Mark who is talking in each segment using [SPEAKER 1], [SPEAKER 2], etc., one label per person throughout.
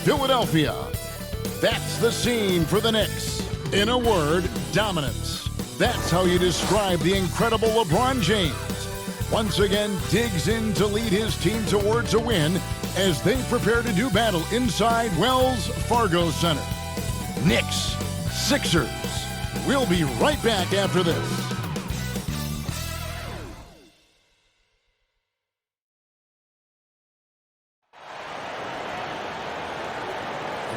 [SPEAKER 1] Philadelphia. That's the scene for the Knicks. In a word, dominance. That's how you describe the incredible LeBron James. Once again, digs in to lead his team towards a win as they prepare to do battle inside Wells Fargo Center. Knicks, Sixers. We'll be right back after this.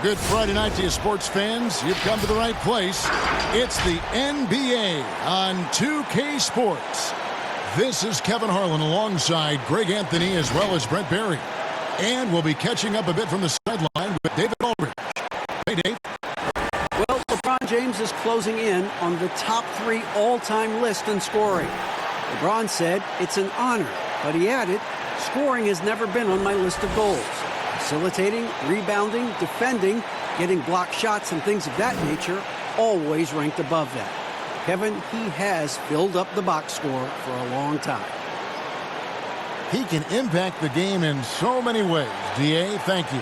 [SPEAKER 1] Good Friday night to you, sports fans. You've come to the right place. It's the NBA on 2K Sports. This is Kevin Harlan alongside Greg Anthony as well as Brent Barry. And we'll be catching up a bit from the sideline with David Aldridge. Hey, Dave.
[SPEAKER 2] Well, LeBron James is closing in on the top 3 all-time list in scoring. LeBron said it's an honor, but he added, scoring has never been on my list of goals. Facilitating, rebounding, defending, getting blocked shots and things of that nature always ranked above that. Kevin, he has filled up the box score for a long time.
[SPEAKER 1] He can impact the game in so many ways. D.A., thank you.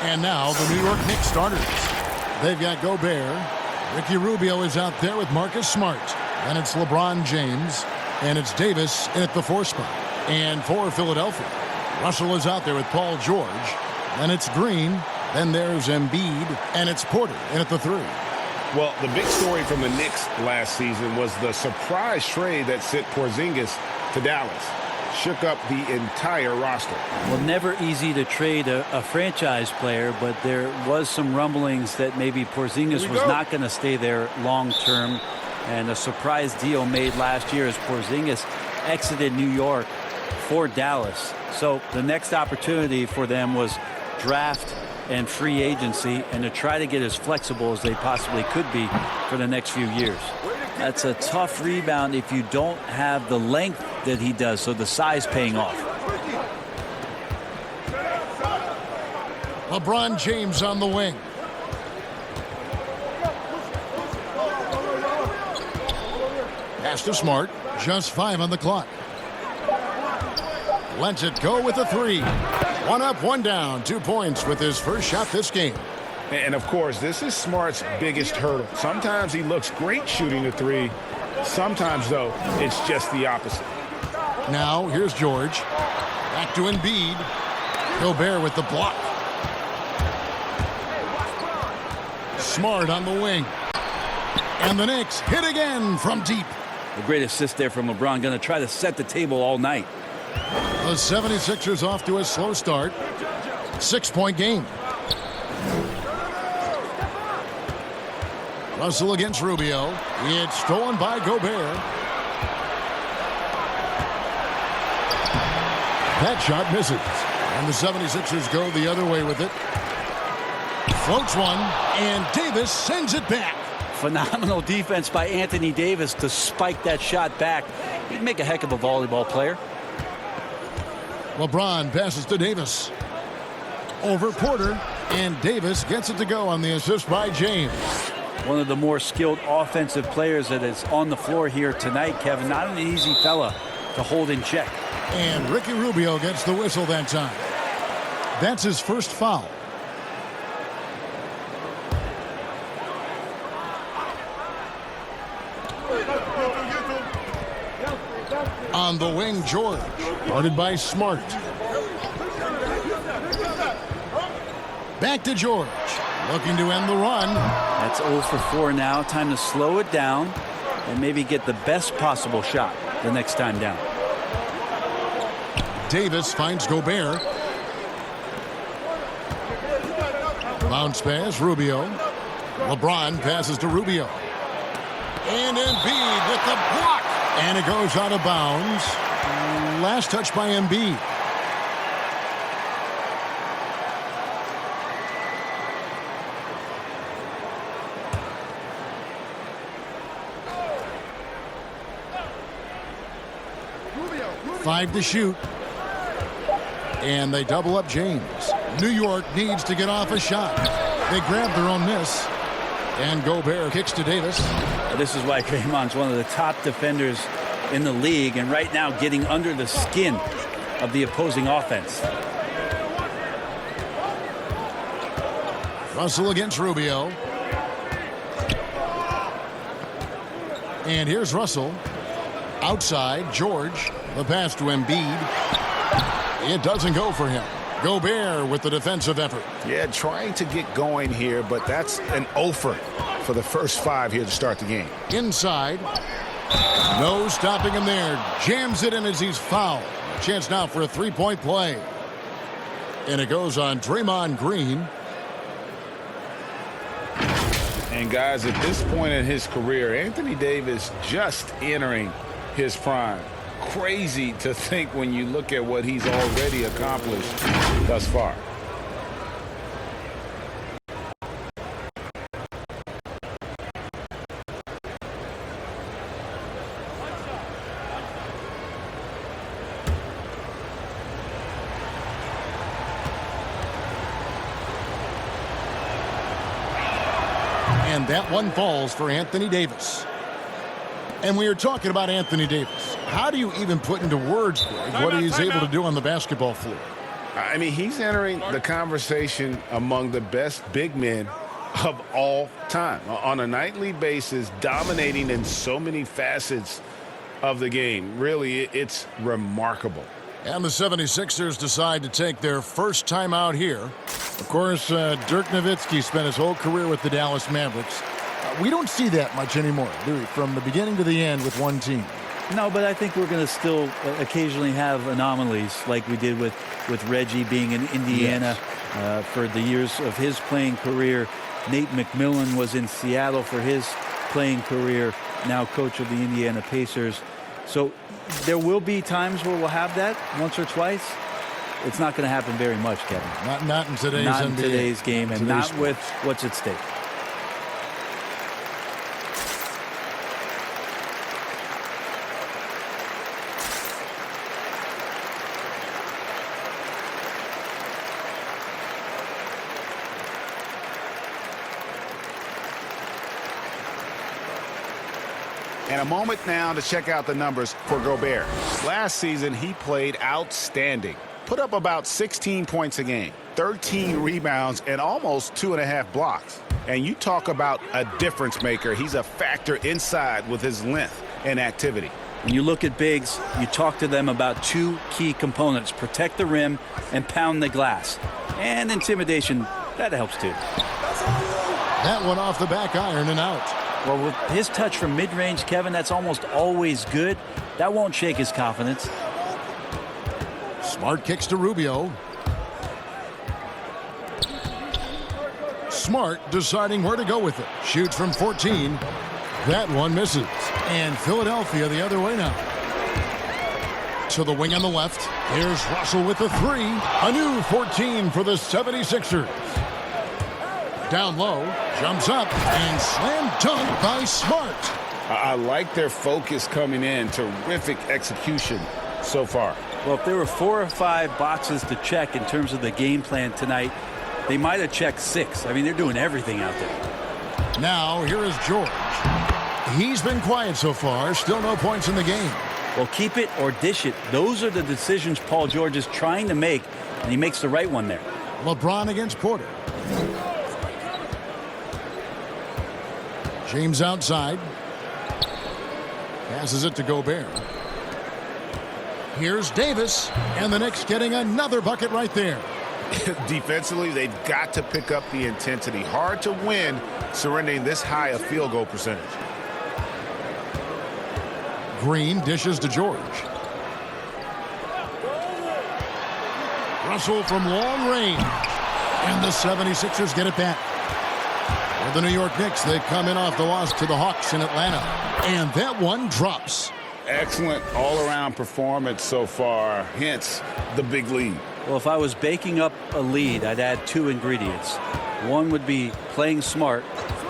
[SPEAKER 1] And now the New York Knicks starters. They've got Gobert. Ricky Rubio is out there with Marcus Smart. Then it's LeBron James. And it's Davis in at the 4 spot. And for Philadelphia, Russell is out there with Paul George. Then it's Green. Then there's Embiid. And it's Porter in at the 3.
[SPEAKER 3] Well, the big story from the Knicks last season was the surprise trade that sent Porzingis to Dallas. Shook up the entire roster.
[SPEAKER 4] Well, never easy to trade a franchise player, but there was some rumblings that maybe Porzingis was not going to stay there long term. And a surprise deal made last year as Porzingis exited New York for Dallas. So the next opportunity for them was draft and free agency, and to try to get as flexible as they possibly could be for the next few years. That's a tough rebound if you don't have the length that he does, so the size paying off.
[SPEAKER 1] LeBron James on the wing. Pass to Smart. Just 5 on the clock. Lets it go with a 3. 1 up, 1 down. 2 points with his first shot this game.
[SPEAKER 3] And, of course, this is Smart's biggest hurdle. Sometimes he looks great shooting the 3. Sometimes, though, it's just the opposite.
[SPEAKER 1] Now, here's George. Back to Embiid. Gobert with the block. Smart on the wing. And the Knicks hit again from deep.
[SPEAKER 4] A great assist there from LeBron. Going to try to set the table all night.
[SPEAKER 1] The 76ers off to a slow start. 6-point game. Russell against Rubio. It's stolen by Gobert. That shot misses. And the 76ers go the other way with it. Floats one, and Davis sends it back.
[SPEAKER 4] Phenomenal defense by Anthony Davis to spike that shot back. He'd make a heck of a volleyball player.
[SPEAKER 1] LeBron passes to Davis. Over Porter, and Davis gets it to go on the assist by James.
[SPEAKER 4] One of the more skilled offensive players that is on the floor here tonight, Kevin. Not an easy fella to hold in check.
[SPEAKER 1] And Ricky Rubio gets the whistle that time. That's his first foul. On the wing, George. Guarded by Smart. Back to George. Looking to end the run.
[SPEAKER 4] That's 0 for 4 now. Time to slow it down and maybe get the best possible shot the next time down.
[SPEAKER 1] Davis finds Gobert. Bounce pass, Rubio. LeBron passes to Rubio. And Embiid with the block. And it goes out of bounds. Last touch by Embiid. Five to shoot. And they double up James. New York needs to get off a shot. They grab their own miss. And Gobert kicks to Davis.
[SPEAKER 4] This is why Draymond's one of the top defenders in the league, and right now getting under the skin of the opposing offense.
[SPEAKER 1] Russell against Rubio. And here's Russell. Outside, George. The pass to Embiid. It doesn't go for him. Gobert with the defensive effort.
[SPEAKER 3] Yeah, trying to get going here, but that's an offer for the first 5 here to start the game.
[SPEAKER 1] Inside. No stopping him there. Jams it in as he's fouled. Chance now for a three-point play. And it goes on Draymond Green.
[SPEAKER 3] And guys, at this point in his career, Anthony Davis just entering his prime. Crazy to think when you look at what he's already accomplished thus far.
[SPEAKER 1] And that one falls for Anthony Davis. And we are talking about Anthony Davis. How do you even put into words, Greg, what he's able to do on the basketball floor?
[SPEAKER 3] I mean, he's entering the conversation among the best big men of all time. On a nightly basis, dominating in so many facets of the game. Really, it's remarkable.
[SPEAKER 1] And the 76ers decide to take their first time out here. Of course, Dirk Nowitzki spent his whole career with the Dallas Mavericks. We don't see that much anymore, do we? From the beginning to the end with one team.
[SPEAKER 4] No, but I think we're going to still occasionally have anomalies like we did with Reggie being in Indiana for the years of his playing career. Nate McMillan was in Seattle for his playing career, now coach of the Indiana Pacers. So there will be times where we'll have that once or twice. It's not going to happen very much, Kevin.
[SPEAKER 1] Not in today's
[SPEAKER 4] Not in
[SPEAKER 1] NBA.
[SPEAKER 4] today's game, and not
[SPEAKER 1] sports.
[SPEAKER 4] with what's at stake.
[SPEAKER 3] And a moment now to check out the numbers for Gobert. Last season, he played outstanding. Put up about 16 points a game, 13 rebounds, and almost 2.5 blocks. And you talk about a difference maker. He's a factor inside with his length and activity.
[SPEAKER 4] When you look at bigs, you talk to them about two key components: protect the rim and pound the glass. And intimidation, that helps too.
[SPEAKER 1] That one off the back iron and out.
[SPEAKER 4] Well, with his touch from mid-range, Kevin, that's almost always good. That won't shake his confidence.
[SPEAKER 1] Smart kicks to Rubio. Smart deciding where to go with it. Shoots from 14. That one misses. And Philadelphia the other way now. To the wing on the left. Here's Russell with the three. A new 14 for the 76ers. Down low, jumps up, and slam dunk by Smart.
[SPEAKER 3] I like their focus coming in. Terrific execution so far.
[SPEAKER 4] Well, if there were 4 or 5 boxes to check in terms of the game plan tonight, they might have checked 6. I mean, they're doing everything out there.
[SPEAKER 1] Now, here is George. He's been quiet so far. Still no points in the game.
[SPEAKER 4] Well, keep it or dish it. Those are the decisions Paul George is trying to make, and he makes the right one there.
[SPEAKER 1] LeBron against Porter. James outside. Passes it to Gobert. Here's Davis. And the Knicks getting another bucket right there.
[SPEAKER 3] Defensively, they've got to pick up the intensity. Hard to win surrendering this high a field goal percentage.
[SPEAKER 1] Green dishes to George. Russell from long range. And the 76ers get it back. For the New York Knicks, they come in off the loss to the Hawks in Atlanta. And that one drops.
[SPEAKER 3] Excellent all-around performance so far, hence the big lead.
[SPEAKER 4] Well, if I was baking up a lead, I'd add 2 ingredients. One would be playing smart.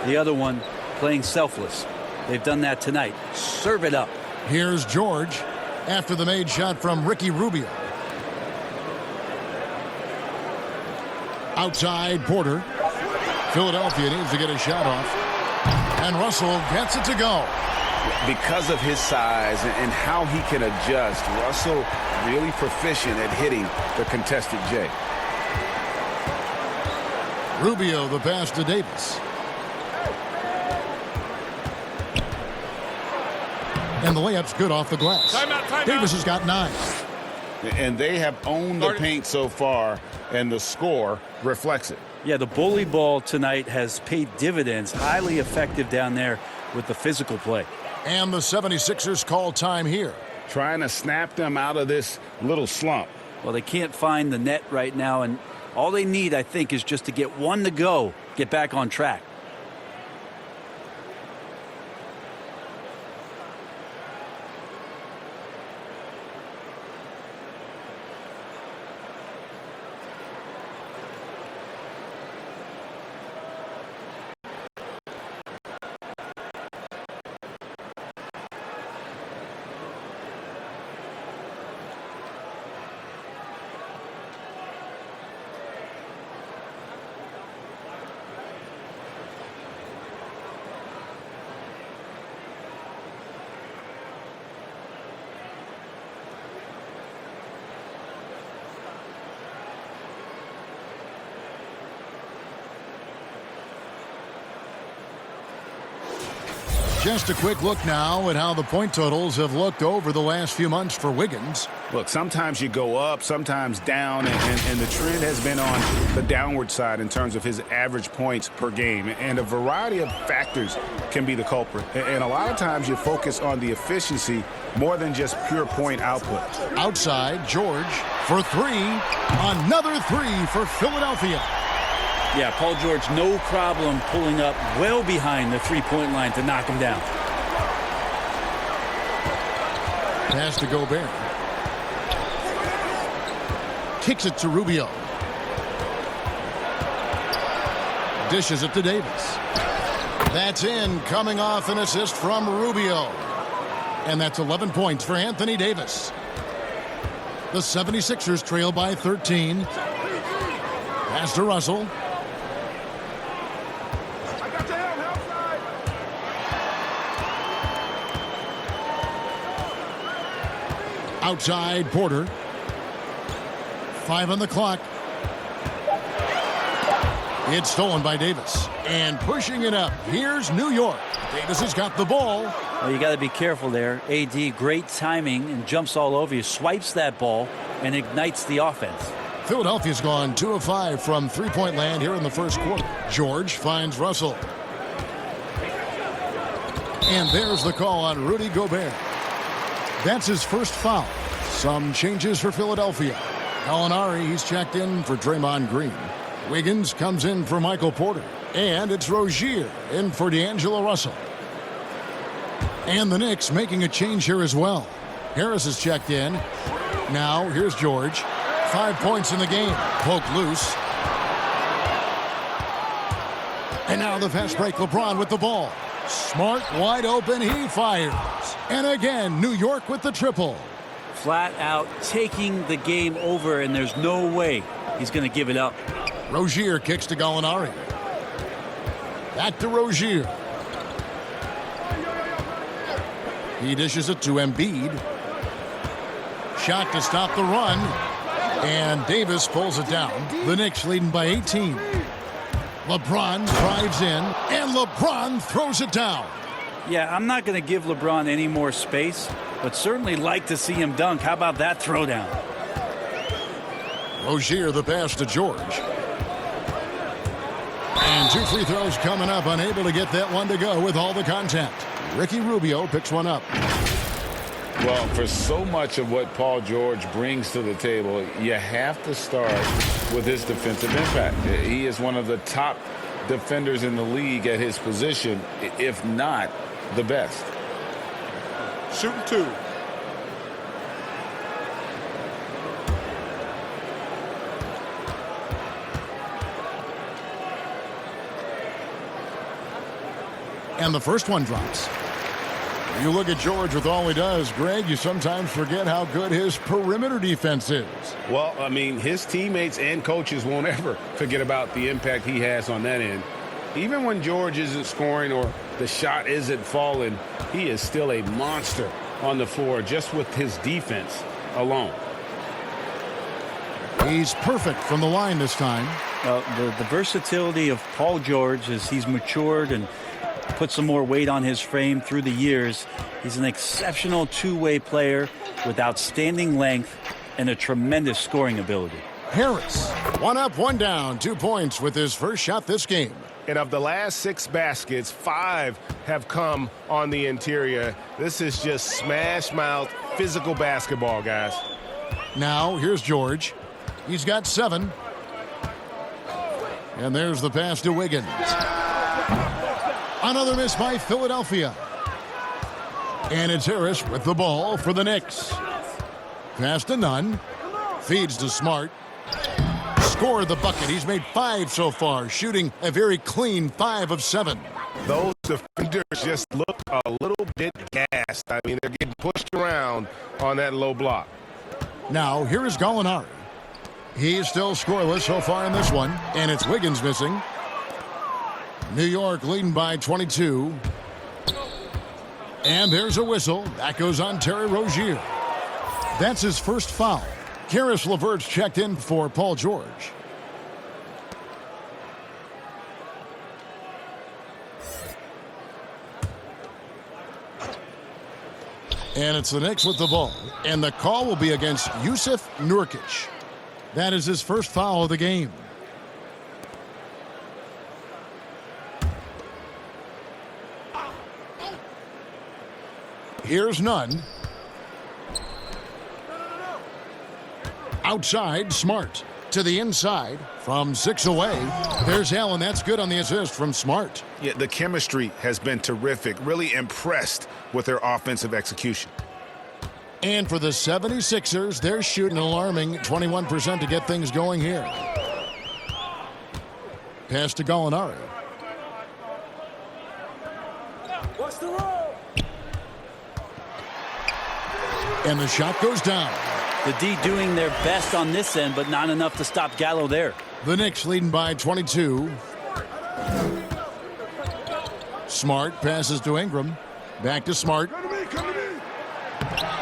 [SPEAKER 4] The other one, playing selfless. They've done that tonight. Serve it up.
[SPEAKER 1] Here's George after the made shot from Ricky Rubio. Outside Porter. Philadelphia needs to get a shot off. And Russell gets it to go.
[SPEAKER 3] Because of his size and how he can adjust, Russell really proficient at hitting the contested J.
[SPEAKER 1] Rubio, the pass to Davis. And the layup's good off the glass. Davis has got 9.
[SPEAKER 3] And they have owned the paint so far, and the score reflects it.
[SPEAKER 4] Yeah, the bully ball tonight has paid dividends. Highly effective down there with the physical play.
[SPEAKER 1] And the 76ers call time here.
[SPEAKER 3] Trying to snap them out of this little slump.
[SPEAKER 4] Well, they can't find the net right now, and all they need, I think, is just to get one to go, get back on track.
[SPEAKER 1] Just a quick look now at how the point totals have looked over the last few months for Wiggins.
[SPEAKER 3] Look, sometimes you go up, sometimes down, and the trend has been on the downward side in terms of his average points per game. And a variety of factors can be the culprit. And a lot of times you focus on the efficiency more than just pure point output.
[SPEAKER 1] Outside, George for 3. Another 3 for Philadelphia.
[SPEAKER 4] Yeah, Paul George, no problem pulling up well behind the three-point line to knock him down.
[SPEAKER 1] Pass to Gobert. Kicks it to Rubio. Dishes it to Davis. That's in, coming off an assist from Rubio. And that's 11 points for Anthony Davis. The 76ers trail by 13. Pass to Russell. Outside, Porter. 5 on the clock. It's stolen by Davis. And pushing it up, here's New York. Davis has got the ball.
[SPEAKER 4] Well, you got to be careful there. AD, great timing, and jumps all over you, swipes that ball, and ignites the offense.
[SPEAKER 1] Philadelphia's gone 2 of 5 from three-point land here in the first quarter. George finds Russell. And there's the call on Rudy Gobert. That's his first foul. Some changes for Philadelphia. Gallinari, he's checked in for Draymond Green. Wiggins comes in for Michael Porter. And it's Rozier in for D'Angelo Russell. And the Knicks making a change here as well. Harris is checked in. Now, here's George. 5 points in the game. Poked loose. And now the fast break. LeBron with the ball. Smart, wide open, he fires. And again, New York with the triple.
[SPEAKER 4] Flat out taking the game over, and there's no way he's going to give it up.
[SPEAKER 1] Rozier kicks to Gallinari. Back to Rozier. He dishes it to Embiid. Shot to stop the run. And Davis pulls it down. The Knicks leading by 18. LeBron drives in, and LeBron throws it down.
[SPEAKER 4] Yeah, I'm not going to give LeBron any more space, but certainly like to see him dunk. How about that throwdown?
[SPEAKER 1] Rozier, the pass to George. And 2 free throws coming up, unable to get that one to go with all the contact. Ricky Rubio picks one up.
[SPEAKER 3] Well, for so much of what Paul George brings to the table, you have to start with his defensive impact. He is one of the top defenders in the league at his position, if not the best.
[SPEAKER 5] Shooting 2.
[SPEAKER 1] And the first one drops. You look at George with all he does, Greg, you sometimes forget how good his perimeter defense is.
[SPEAKER 3] Well, I mean, his teammates and coaches won't ever forget about the impact he has on that end. Even when George isn't scoring or the shot isn't falling, he is still a monster on the floor just with his defense alone.
[SPEAKER 1] He's perfect from the line this time.
[SPEAKER 4] Well, the versatility of Paul George as he's matured and put some more weight on his frame through the years. He's an exceptional two-way player with outstanding length and a tremendous scoring ability.
[SPEAKER 1] Harris, 1 up, 1 down, 2 points with his first shot this game.
[SPEAKER 6] And of the last 6 baskets, 5 have come on the interior. This is just smash mouth physical basketball, guys.
[SPEAKER 1] Now here's George. He's got 7. And there's the pass to Wiggins. Another miss by Philadelphia. And it's Harris with the ball for the Knicks. Pass to Nunn. Feeds to Smart. Scored the bucket. He's made 5 so far, shooting a very clean 5 of 7.
[SPEAKER 6] Those defenders just look a little bit gassed. I mean, they're getting pushed around on that low block.
[SPEAKER 1] Now, here is Gallinari. He's still scoreless so far in this one, and it's Wiggins missing. New York leading by 22. And there's a whistle. That goes on Terry Rozier. That's his first foul. Karis LeVert's checked in for Paul George. And it's the Knicks with the ball. And the call will be against Jusuf Nurkic. That is his first foul of the game. Here's Nunn. Outside, Smart. To the inside from 6 away. There's Allen. That's good on the assist from Smart.
[SPEAKER 3] Yeah, the chemistry has been terrific. Really impressed with their offensive execution.
[SPEAKER 1] And for the 76ers, they're shooting an alarming 21% to get things going here. Pass to Gallinari.
[SPEAKER 5] Watch the roll.
[SPEAKER 1] And the shot goes down.
[SPEAKER 4] The D doing their best on this end, but not enough to stop Gallo there.
[SPEAKER 1] The Knicks leading by 22. Smart passes to Ingram. Back to Smart.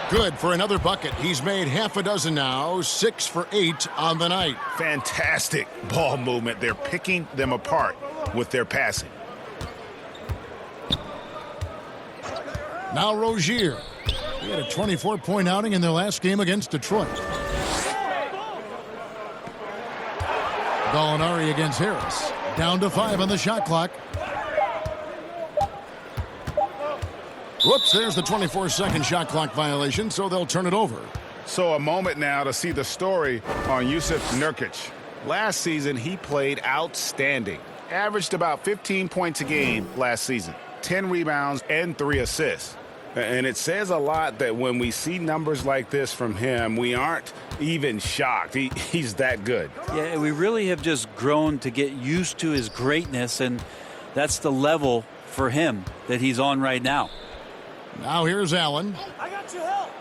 [SPEAKER 1] Good for another bucket. He's made half a dozen now. 6 for 8 on the night.
[SPEAKER 3] Fantastic ball movement. They're picking them apart with their passing.
[SPEAKER 1] Now Rozier. He had a 24-point outing in their last game against Detroit. Gallinari against Harris. Down to 5 on the shot clock. Whoops, there's the 24-second shot clock violation, so they'll turn it over.
[SPEAKER 3] So a moment now to see the story on Jusuf Nurkic. Last season, he played outstanding. Averaged about 15 points a game last season. 10 rebounds and 3 assists. And it says a lot that when we see numbers like this from him, we aren't even shocked. He's that good.
[SPEAKER 4] Yeah, we really have just grown to get used to his greatness, and that's the level for him that he's on right now.
[SPEAKER 1] Now here's Allen.
[SPEAKER 5] I got your help.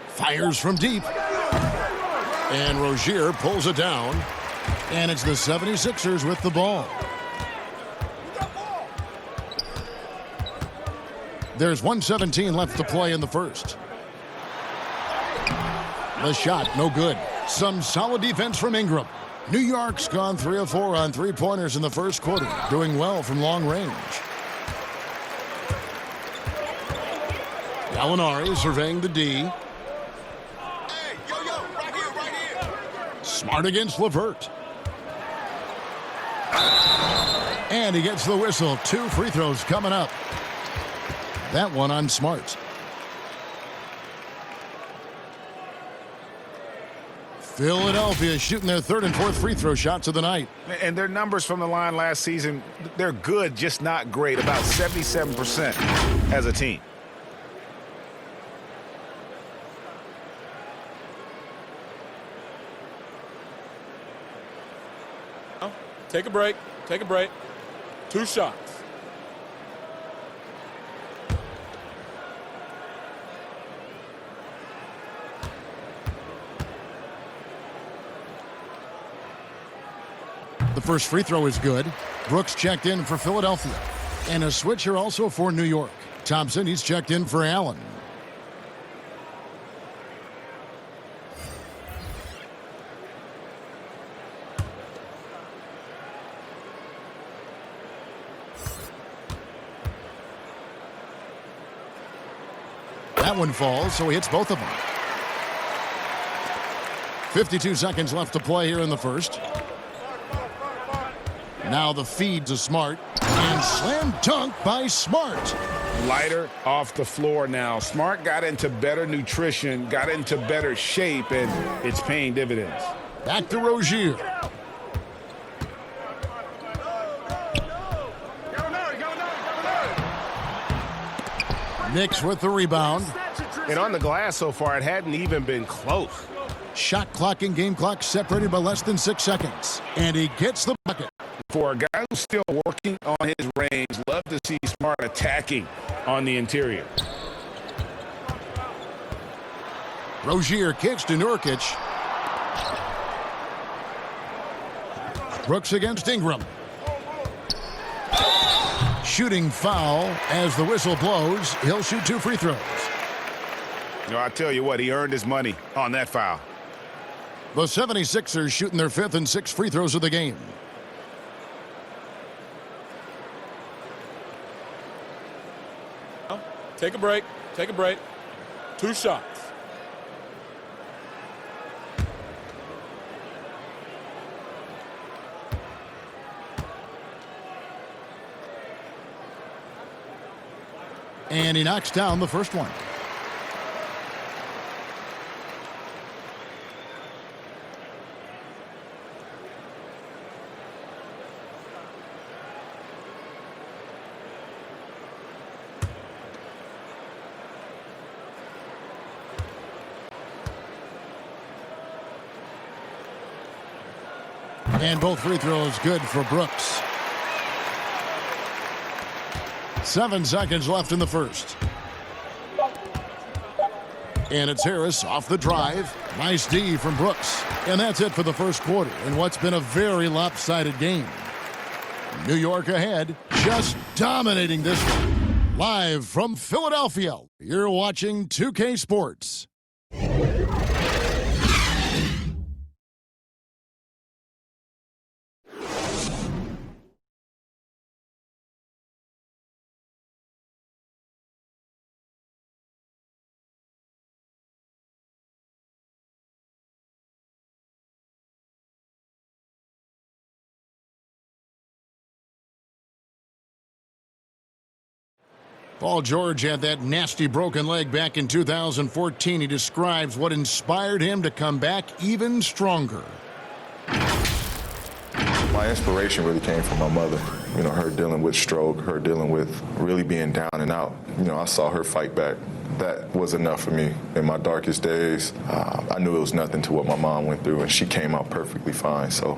[SPEAKER 1] Fires from deep. And Rozier pulls it down. And it's the 76ers with the ball. There's 1:17 left to play in the first. The shot, no good. Some solid defense from Ingram. New York's gone 3 of 4 on three-pointers in the first quarter, doing well from long range. Gallinari surveying the D.
[SPEAKER 5] Hey, yo, right here.
[SPEAKER 1] Smart against LeVert. And he gets the whistle. 2 free throws coming up. That one on Smart. Philadelphia shooting their 3rd and 4th free throw shots of the night.
[SPEAKER 3] And their numbers from the line last season, they're good, just not great. About 77% as a team.
[SPEAKER 5] Take a break. 2 shots.
[SPEAKER 1] The first free throw is good. Brooks checked in for Philadelphia. And a switcher also for New York. Thompson, he's checked in for Allen. That one falls, so he hits both of them. 52 seconds left to play here in the first. Now the feed to Smart. And slam dunk by Smart.
[SPEAKER 3] Lighter off the floor now. Smart got into better nutrition, got into better shape, and it's paying dividends.
[SPEAKER 1] Back to Rozier. Knicks with the rebound.
[SPEAKER 6] And on the glass so far, it hadn't even been close.
[SPEAKER 1] Shot clock and game clock separated by less than 6 seconds. And he gets the bucket.
[SPEAKER 3] For a guy who's still working on his range, love to see Smart attacking on the interior.
[SPEAKER 1] Rozier kicks to Nurkic. Brooks against Ingram. Shooting foul as the whistle blows. He'll shoot 2 free throws.
[SPEAKER 3] You know, I tell you what, he earned his money on that foul.
[SPEAKER 1] The 76ers shooting their 5th and 6th free throws of the game.
[SPEAKER 5] Take a break. Take a break. 2 shots.
[SPEAKER 1] And he knocks down the first one. And both free throws good for Brooks. 7 seconds left in the first. And it's Harris off the drive. Nice D from Brooks. And that's it for the first quarter in what's been a very lopsided game. New York ahead, just dominating this one. Live from Philadelphia, you're watching 2K Sports. Paul George had that nasty broken leg back in 2014. He describes what inspired him to come back even stronger.
[SPEAKER 7] My inspiration really came from my mother. You know, her dealing with stroke, her dealing with really being down and out. You know, I saw her fight back. That was enough for me. In my darkest days, I knew it was nothing to what my mom went through, and she came out perfectly fine, so.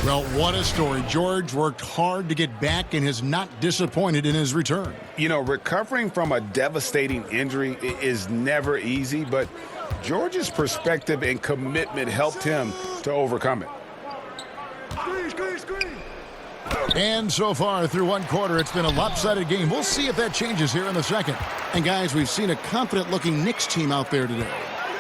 [SPEAKER 1] Well, what a story. George worked hard to get back and has not disappointed in his return.
[SPEAKER 3] You know, recovering from a devastating injury is never easy, but George's perspective and commitment helped him to overcome it.
[SPEAKER 1] And so far through one quarter, it's been a lopsided game. We'll see if that changes here in the second. And guys, we've seen a confident-looking Knicks team out there today.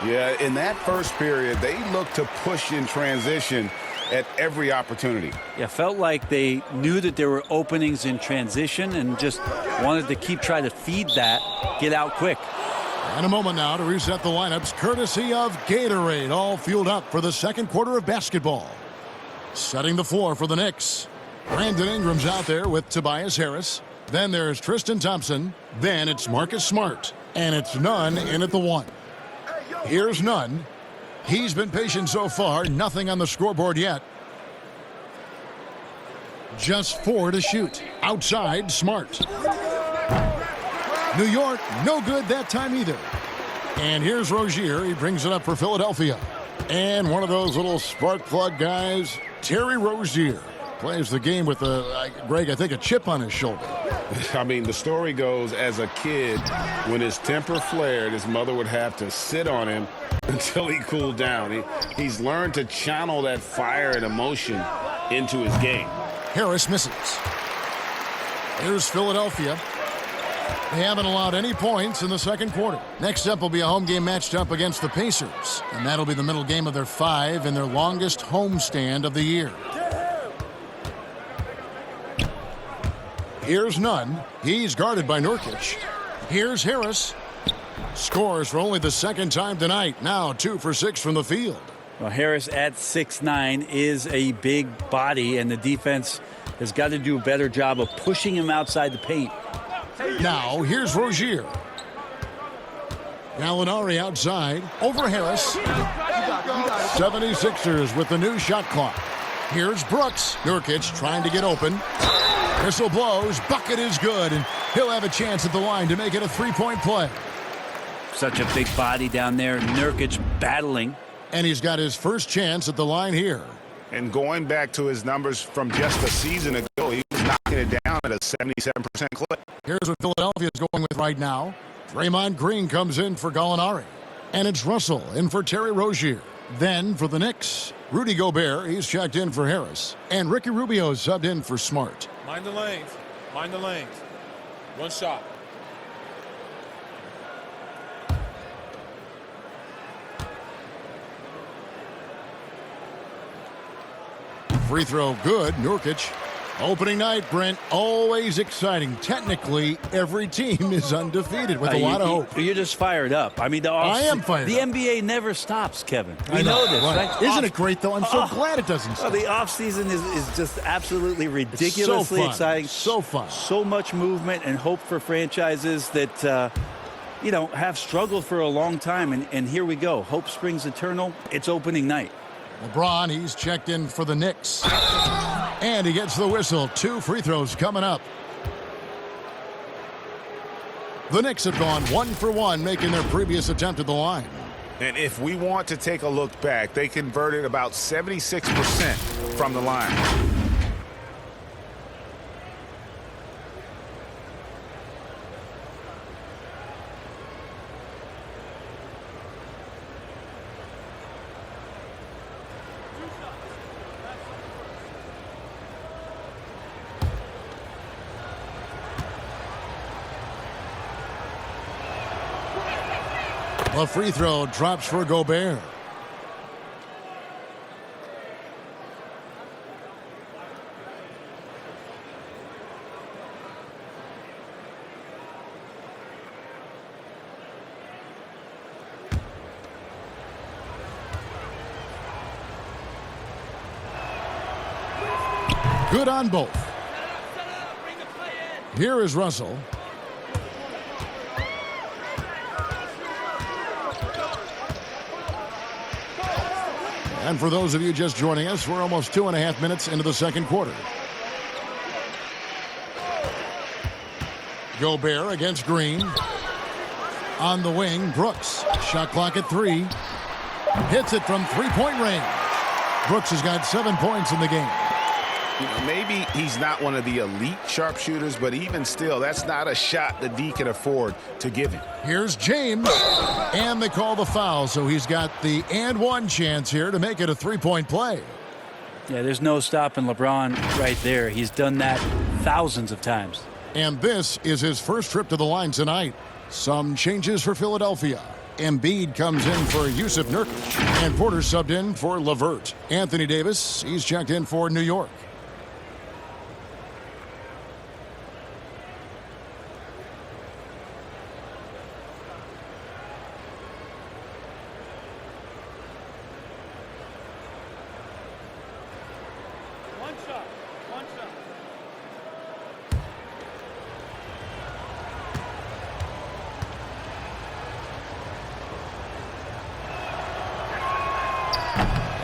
[SPEAKER 3] Yeah, in that first period, they looked to push in transition at every opportunity.
[SPEAKER 4] Yeah, felt like they knew that there were openings in transition and just wanted to keep trying to feed that, get out quick.
[SPEAKER 1] And a moment now to reset the lineups, courtesy of Gatorade, all fueled up for the second quarter of basketball. Setting the floor for the Knicks. Brandon Ingram's out there with Tobias Harris. Then there's Tristan Thompson. Then it's Marcus Smart. And it's Nunn in at the 1. Here's Nunn. He's been patient so far. Nothing on the scoreboard yet. Just 4 to shoot. Outside, Smart. New York, no good that time either. And here's Rozier. He brings it up for Philadelphia. And one of those little spark plug guys, Terry Rozier, plays the game with, Greg, I think a chip on his shoulder.
[SPEAKER 3] I mean, the story goes, as a kid, when his temper flared, his mother would have to sit on him until he cooled down. He's learned to channel that fire and emotion into his game.
[SPEAKER 1] Harris misses. Here's Philadelphia. They haven't allowed any points in the second quarter. Next up will be a home game matched up against the Pacers. And that'll be the middle game of their 5 and their longest homestand of the year. Here's Nunn. He's guarded by Nurkic. Here's Harris. Scores for only the second time tonight. Now 2 for 6 from the field.
[SPEAKER 4] Well, Harris at 6'9" is a big body, and the defense has got to do a better job of pushing him outside the paint.
[SPEAKER 1] Now here's Rozier. Gallinari outside. Over Harris. 76ers with the new shot clock. Here's Brooks. Nurkic trying to get open. Whistle blows. Bucket is good, and he'll have a chance at the line to make it a three-point play.
[SPEAKER 4] Such a big body down there. Nurkic battling.
[SPEAKER 1] And he's got his first chance at the line here.
[SPEAKER 3] And going back to his numbers from just a season ago, he was knocking it down at a 77% clip.
[SPEAKER 1] Here's what Philadelphia is going with right now. Draymond Green comes in for Gallinari. And it's Russell in for Terry Rozier. Then for the Knicks, Rudy Gobert, he's checked in for Harris. And Ricky Rubio is subbed in for Smart.
[SPEAKER 5] Mind the lanes. Mind the lanes. One shot.
[SPEAKER 1] Free throw good. Nurkic. Opening night, Brent, always exciting. Technically, every team is undefeated with a lot of hope.
[SPEAKER 4] You're just fired up. I mean,
[SPEAKER 1] I am fired
[SPEAKER 4] The
[SPEAKER 1] up.
[SPEAKER 4] NBA never stops, Kevin. We
[SPEAKER 1] I
[SPEAKER 4] know this, right?
[SPEAKER 1] Isn't it great, though? I'm so glad it doesn't stop.
[SPEAKER 4] The offseason is just absolutely ridiculously exciting.
[SPEAKER 1] So fun.
[SPEAKER 4] So much movement and hope for franchises that, have struggled for a long time. And here we go. Hope springs eternal. It's opening night.
[SPEAKER 1] LeBron, he's checked in for the Knicks. And he gets the whistle. 2 free throws coming up. The Knicks have gone 1 for 1, making their previous attempt at the line.
[SPEAKER 3] And if we want to take a look back, they converted about 76% from the line.
[SPEAKER 1] A free throw drops for Gobert. Good on both. Here is Russell. And for those of you just joining us, we're almost 2.5 minutes into the second quarter. Gobert against Green. On the wing, Brooks. Shot clock at 3. Hits it from three-point range. Brooks has got 7 points in the game.
[SPEAKER 3] Maybe he's not one of the elite sharpshooters, but even still, that's not a shot the D can afford to give him.
[SPEAKER 1] Here's James, and they call the foul, so he's got the and one chance here to make it a three-point play.
[SPEAKER 4] Yeah, there's no stopping LeBron right there. He's done that thousands of times.
[SPEAKER 1] And this is his first trip to the line tonight. Some changes for Philadelphia. Embiid comes in for Yusuf Nurkic, and Porter subbed in for LeVert. Anthony Davis, he's checked in for New York.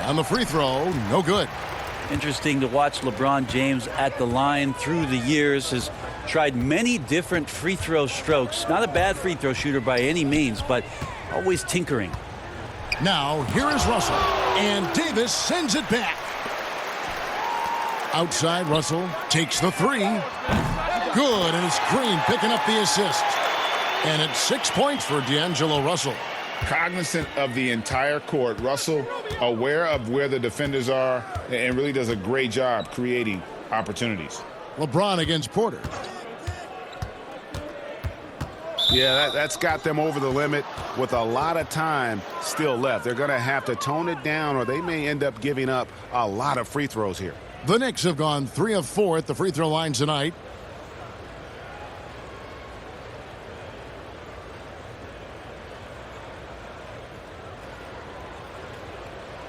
[SPEAKER 1] On the free throw, no good.
[SPEAKER 4] Interesting to watch LeBron James at the line through the years. Has tried many different free throw strokes. Not a bad free throw shooter by any means, but always tinkering.
[SPEAKER 1] Now, here is Russell. And Davis sends it back. Outside, Russell takes the 3. Good, and it's Green picking up the assist. And it's 6 points for D'Angelo Russell.
[SPEAKER 3] Cognizant of the entire court, Russell aware of where the defenders are and really does a great job creating opportunities.
[SPEAKER 1] LeBron against Porter.
[SPEAKER 3] Yeah, that's got them over the limit with a lot of time still left. They're going to have to tone it down, or they may end up giving up a lot of free throws here.
[SPEAKER 1] The Knicks have gone 3 of 4 at the free throw line tonight.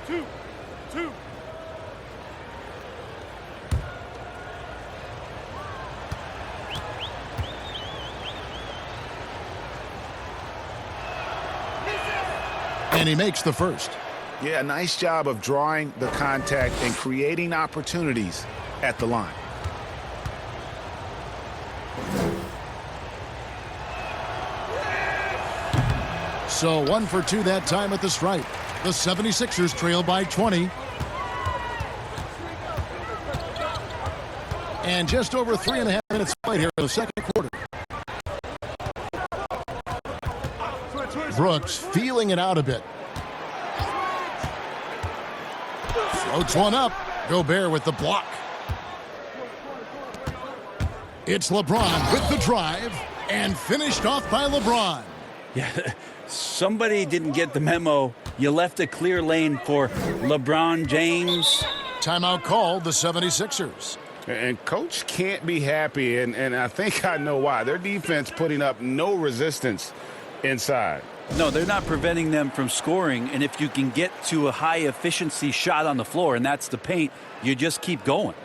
[SPEAKER 5] Two.
[SPEAKER 1] And he makes the first.
[SPEAKER 3] Yeah, nice job of drawing the contact and creating opportunities at the line.
[SPEAKER 1] So 1 for 2 that time at the stripe. The 76ers trail by 20. And just over 3.5 minutes played here in the second quarter. Brooks feeling it out a bit. Floats one up. Gobert with the block. It's LeBron with the drive and finished off by LeBron.
[SPEAKER 4] Yeah, somebody didn't get the memo. You left a clear lane for LeBron James.
[SPEAKER 1] Timeout called, the 76ers.
[SPEAKER 3] And coach can't be happy, and I think I know why. Their defense putting up no resistance inside.
[SPEAKER 4] No, they're not preventing them from scoring, and if you can get to a high-efficiency shot on the floor, and that's the paint, you just keep going.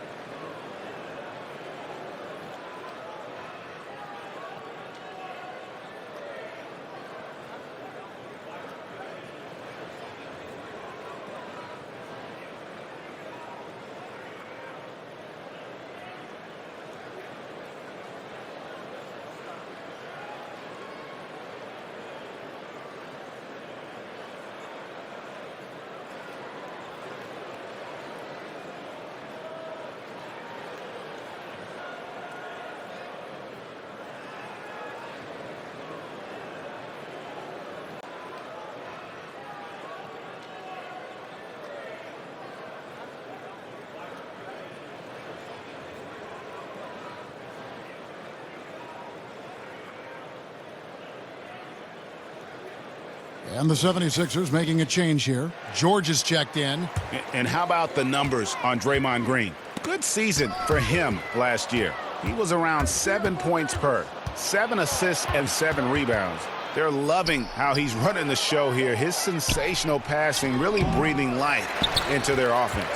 [SPEAKER 1] And the 76ers making a change here. George is checked in.
[SPEAKER 3] And how about the numbers on Draymond Green? Good season for him last year. He was around 7 points per, 7 assists and 7 rebounds. They're loving how he's running the show here. His sensational passing really breathing life into their offense.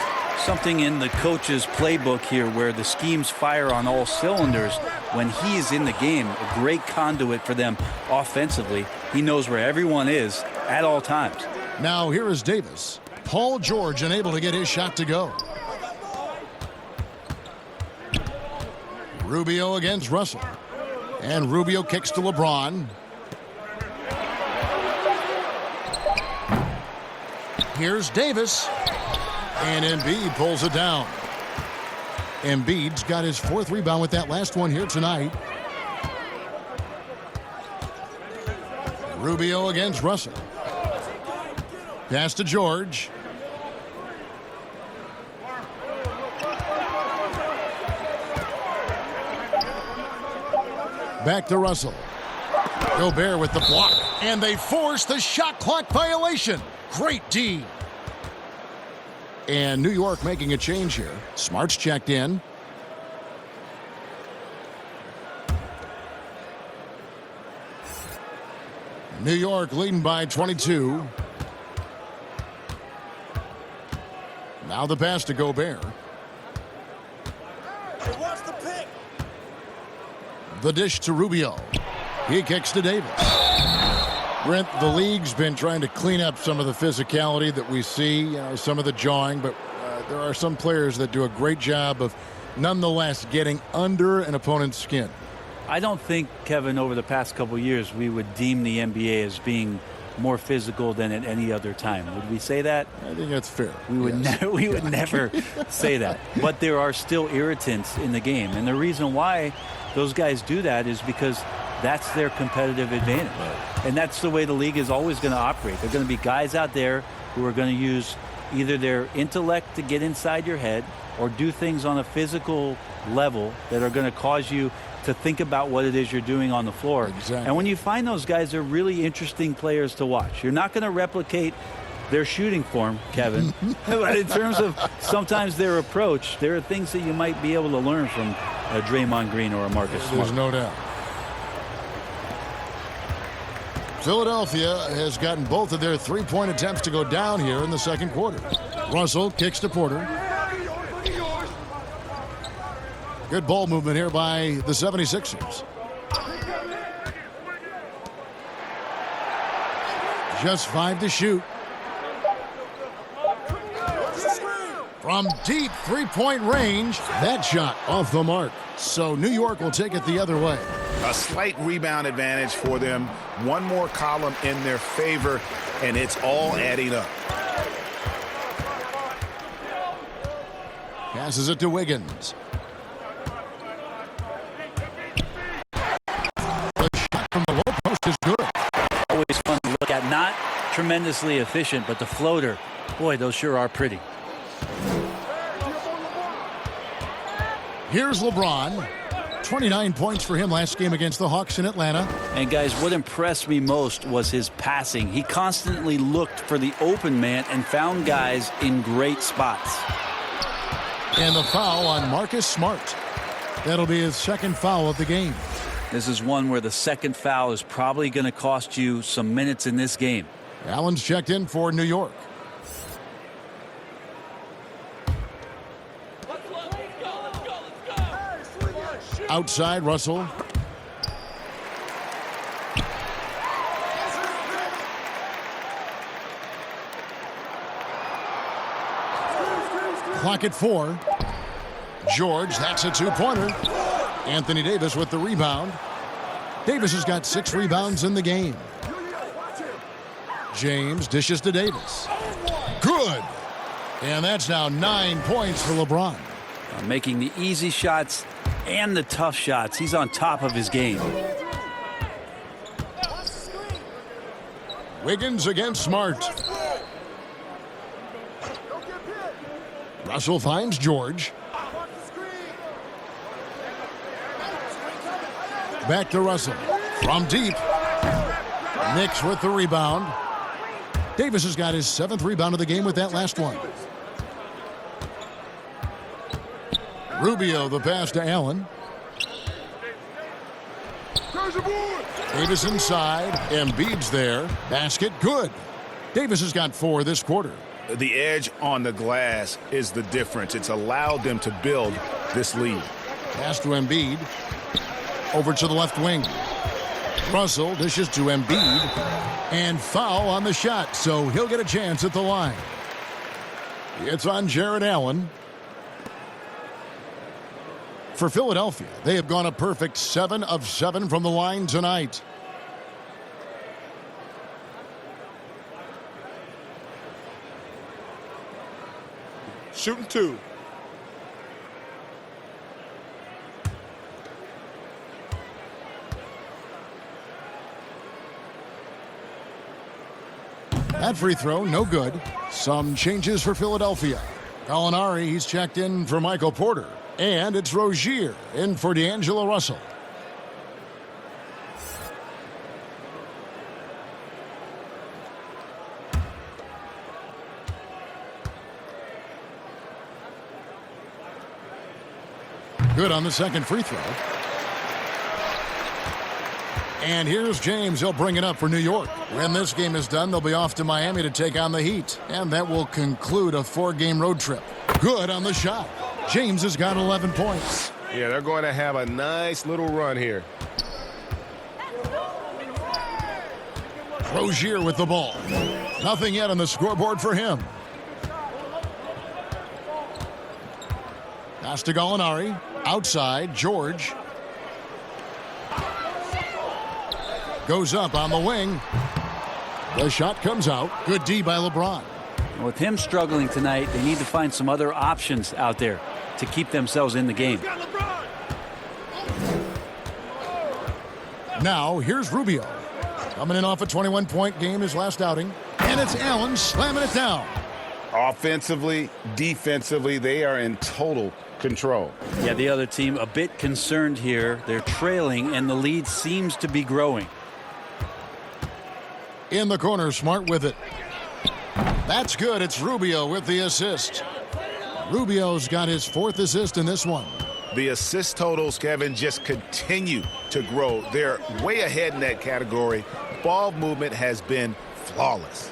[SPEAKER 4] Something in the coach's playbook here where the schemes fire on all cylinders. When he is in the game, a great conduit for them offensively. He knows where everyone is at all times.
[SPEAKER 1] Now here is Davis. Paul George unable to get his shot to go. Rubio against Russell. And Rubio kicks to LeBron. Here's Davis. And Embiid pulls it down. Embiid's got his 4th rebound with that last one here tonight. Rubio against Russell. Pass to George. Back to Russell. Gobert with the block. And they force the shot clock violation. Great D. And New York making a change here. Smart's checked in. New York leading by 22. Now the pass to Gobert. The dish to Rubio. He kicks to Davis. Brent, the league's been trying to clean up some of the physicality that we see, some of the jawing, but there are some players that do a great job of nonetheless getting under an opponent's skin.
[SPEAKER 4] I don't think, Kevin, over the past couple years, we would deem the NBA as being more physical than at any other time. Would we say that?
[SPEAKER 1] I think that's fair.
[SPEAKER 4] We would,
[SPEAKER 1] yes.
[SPEAKER 4] we would never say that. But there are still irritants in the game. And the reason why those guys do that is because that's their competitive advantage. And that's the way the league is always going to operate. There are going to be guys out there who are going to use either their intellect to get inside your head or do things on a physical level that are going to cause you to think about what it is you're doing on the floor.
[SPEAKER 1] Exactly.
[SPEAKER 4] And when you find those guys, they're really interesting players to watch. You're not going to replicate their shooting form, Kevin. But in terms of sometimes their approach, there are things that you might be able to learn from a Draymond Green or a Marcus Smart.
[SPEAKER 1] There's no doubt. Philadelphia has gotten both of their three-point attempts to go down here in the second quarter. Russell kicks to Porter. Good ball movement here by the 76ers. Just 5 to shoot. From deep three-point range, that shot off the mark. So New York will take it the other way.
[SPEAKER 3] A slight rebound advantage for them. One more column in their favor, and it's all adding up.
[SPEAKER 1] Passes it to Wiggins. The shot from the low post is good.
[SPEAKER 4] Always fun to look at. Not tremendously efficient, but the floater, boy, those sure are pretty.
[SPEAKER 1] Here's LeBron. 29 points for him last game against the Hawks in Atlanta.
[SPEAKER 4] And guys, what impressed me most was his passing. He constantly looked for the open man and found guys in great spots.
[SPEAKER 1] And the foul on Marcus Smart. That'll be his second foul of the game.
[SPEAKER 4] This is one where the second foul is probably going to cost you some minutes in this game.
[SPEAKER 1] Allen's checked in for New York. Outside, Russell. Clock at 4. George, that's a two-pointer. Anthony Davis with the rebound. Davis has got 6 rebounds in the game. James dishes to Davis. Good. And that's now 9 points for LeBron.
[SPEAKER 4] Making the easy shots and the tough shots. He's on top of his game.
[SPEAKER 1] Wiggins against Smart. Russell finds George. Back to Russell. From deep. Knicks with the rebound. Davis has got his 7th rebound of the game with that last one. Rubio the pass to Allen. Davis inside. Embiid's there. Basket good. Davis has got 4 this quarter.
[SPEAKER 3] The edge on the glass is the difference. It's allowed them to build this lead.
[SPEAKER 1] Pass to Embiid. Over to the left wing. Russell dishes to Embiid. And foul on the shot, so he'll get a chance at the line. It's on Jared Allen. For Philadelphia, they have gone a perfect 7 of 7 from the line tonight.
[SPEAKER 5] Shooting 2.
[SPEAKER 1] That free throw, no good. Some changes for Philadelphia. Gallinari, he's checked in for Michael Porter. And it's Rozier in for D'Angelo Russell. Good on the second free throw. And here's James. He'll bring it up for New York. When this game is done, they'll be off to Miami to take on the Heat. And that will conclude a 4-game road trip. Good on the shot. James has got 11 points.
[SPEAKER 6] Yeah, they're going to have a nice little run here.
[SPEAKER 1] Rozier with the ball. Nothing yet on the scoreboard for him. Pass to Gallinari. Outside, George. Goes up on the wing. The shot comes out. Good D by LeBron.
[SPEAKER 4] With him struggling tonight, they need to find some other options out there to keep themselves in the game.
[SPEAKER 1] Now, here's Rubio. Coming in off a 21-point game his last outing. And it's Allen slamming it down.
[SPEAKER 3] Offensively, defensively, they are in total control.
[SPEAKER 4] Yeah, the other team a bit concerned here. They're trailing, and the lead seems to be growing.
[SPEAKER 1] In the corner, Smart with it. That's good. It's Rubio with the assist. Rubio's got his 4th assist in this one.
[SPEAKER 3] The assist totals, Kevin, just continue to grow. They're way ahead in that category. Ball movement has been flawless.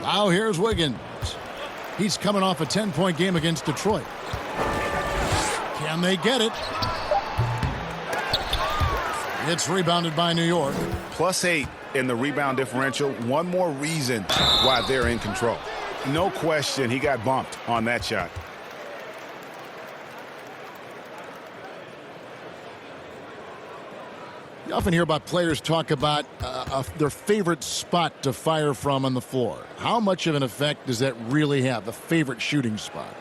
[SPEAKER 1] Now here's Wiggins. He's coming off a 10-point game against Detroit. Can they get it? It's rebounded by New York.
[SPEAKER 3] +8 in the rebound differential. One more reason why they're in control. No question he got bumped on that shot.
[SPEAKER 1] You often hear about players talk about their favorite spot to fire from on the floor. How much of an effect does that really have, the favorite shooting spot?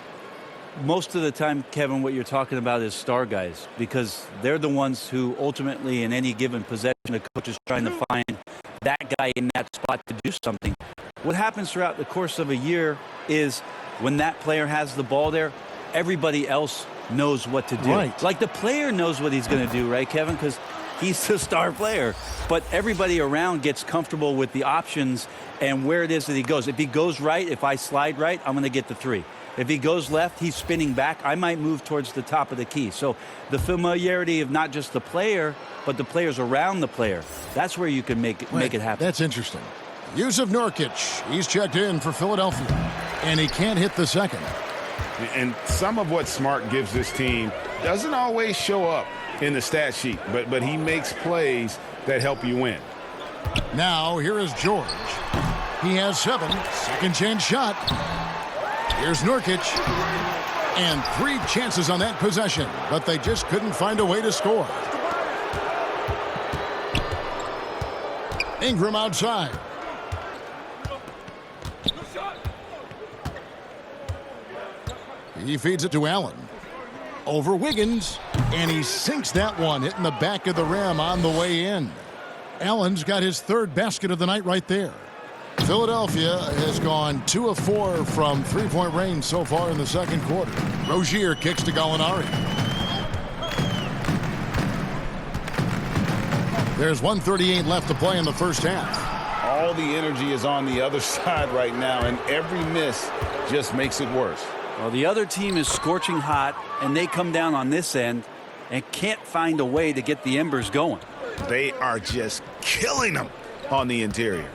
[SPEAKER 4] Most of the time, Kevin, what you're talking about is star guys, because they're the ones who ultimately in any given possession, the coach is trying to find that guy in that spot to do something. What happens throughout the course of a year is when that player has the ball there, everybody else knows what to do.
[SPEAKER 1] Right.
[SPEAKER 4] Like the player knows what he's going to do, right, Kevin? Because he's the star player. But everybody around gets comfortable with the options and where it is that he goes. If he goes right, if I slide right, I'm going to get the three. If he goes left, he's spinning back. I might move towards the top of the key. So the familiarity of not just the player, but the players around the player, that's where you can make it happen.
[SPEAKER 1] That's interesting. Yusuf Nurkic, he's checked in for Philadelphia, and he can't hit the second.
[SPEAKER 3] And some of what Smart gives this team doesn't always show up in the stat sheet, but he makes plays that help you win.
[SPEAKER 1] Now, here is George. He has 7. Second chance shot. Here's Nurkic. And 3 chances on that possession, but they just couldn't find a way to score. Ingram outside. He feeds it to Allen. Over Wiggins, and he sinks that one, hitting the back of the rim on the way in. Allen's got his 3rd basket of the night right there. Philadelphia has gone 2 of 4 from three-point range so far in the second quarter. Rozier kicks to Gallinari. There's 1:38 left to play in the first half.
[SPEAKER 3] All the energy is on the other side right now, and every miss just makes it worse.
[SPEAKER 4] Well, the other team is scorching hot, and they come down on this end and can't find a way to get the embers going.
[SPEAKER 3] They are just killing them on the interior.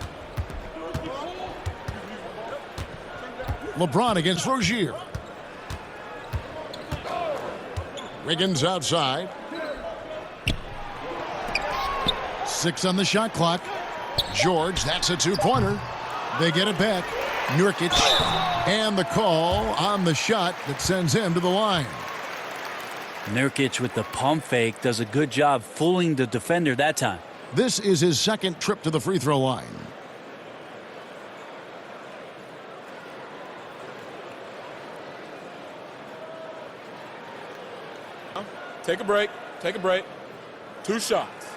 [SPEAKER 1] LeBron against Rozier. Wiggins outside. 6 on the shot clock. George, that's a 2-pointer. They get it back. Nurkic, and the call on the shot that sends him to the line.
[SPEAKER 4] Nurkic with the pump fake does a good job fooling the defender that time.
[SPEAKER 1] This is his 2nd trip to the free throw line.
[SPEAKER 5] Take a break. Take a break. 2 shots.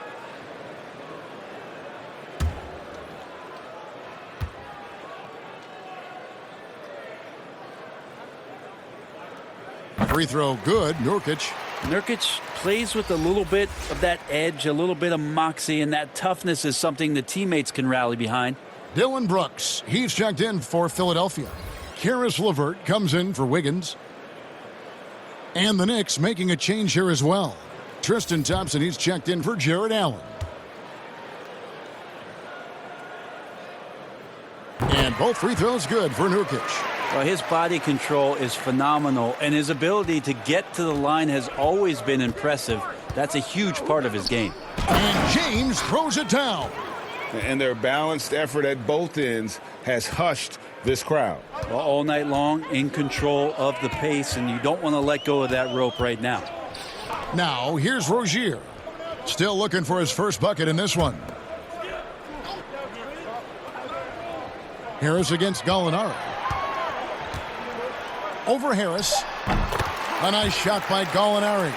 [SPEAKER 1] Free throw good. Nurkic.
[SPEAKER 4] Nurkic plays with a little bit of that edge, a little bit of moxie, and that toughness is something the teammates can rally behind.
[SPEAKER 1] Dylan Brooks, he's checked in for Philadelphia. Karis LeVert comes in for Wiggins. And the Knicks making a change here as well. Tristan Thompson, he's checked in for Jared Allen. And both free throws good for Nurkic.
[SPEAKER 4] Well, his body control is phenomenal, and his ability to get to the line has always been impressive. That's a huge part of his game.
[SPEAKER 1] And James throws it down.
[SPEAKER 3] And their balanced effort at both ends has hushed this crowd.
[SPEAKER 4] Well, all night long, in control of the pace, and you don't want to let go of that rope right now.
[SPEAKER 1] Now, here's Rozier. Still looking for his first bucket in this one. Harris against Gallinari. Over Harris. A nice shot by Gallinari.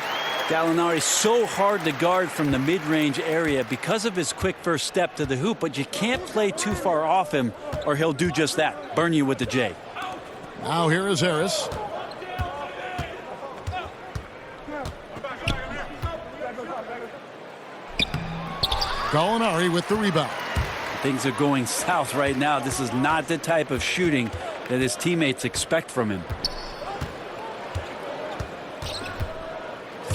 [SPEAKER 4] Gallinari so hard to guard from the mid-range area because of his quick first step to the hoop, but you can't play too far off him or he'll do just that, burn you with the J.
[SPEAKER 1] Now here is Harris. Gallinari with the rebound.
[SPEAKER 4] Things are going south right now. This is not the type of shooting that his teammates expect from him.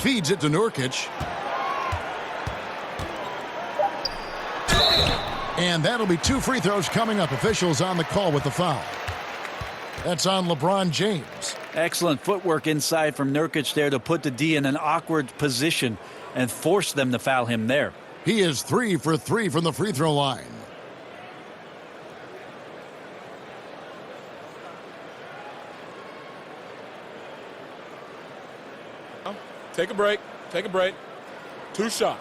[SPEAKER 1] Feeds it to Nurkic. And that'll be 2 free throws coming up. Officials on the call with the foul. That's on LeBron James.
[SPEAKER 4] Excellent footwork inside from Nurkic there to put the D in an awkward position and force them to foul him there.
[SPEAKER 1] He is 3 for 3 from the free throw line.
[SPEAKER 5] Take a break. Take a break. 2 shots.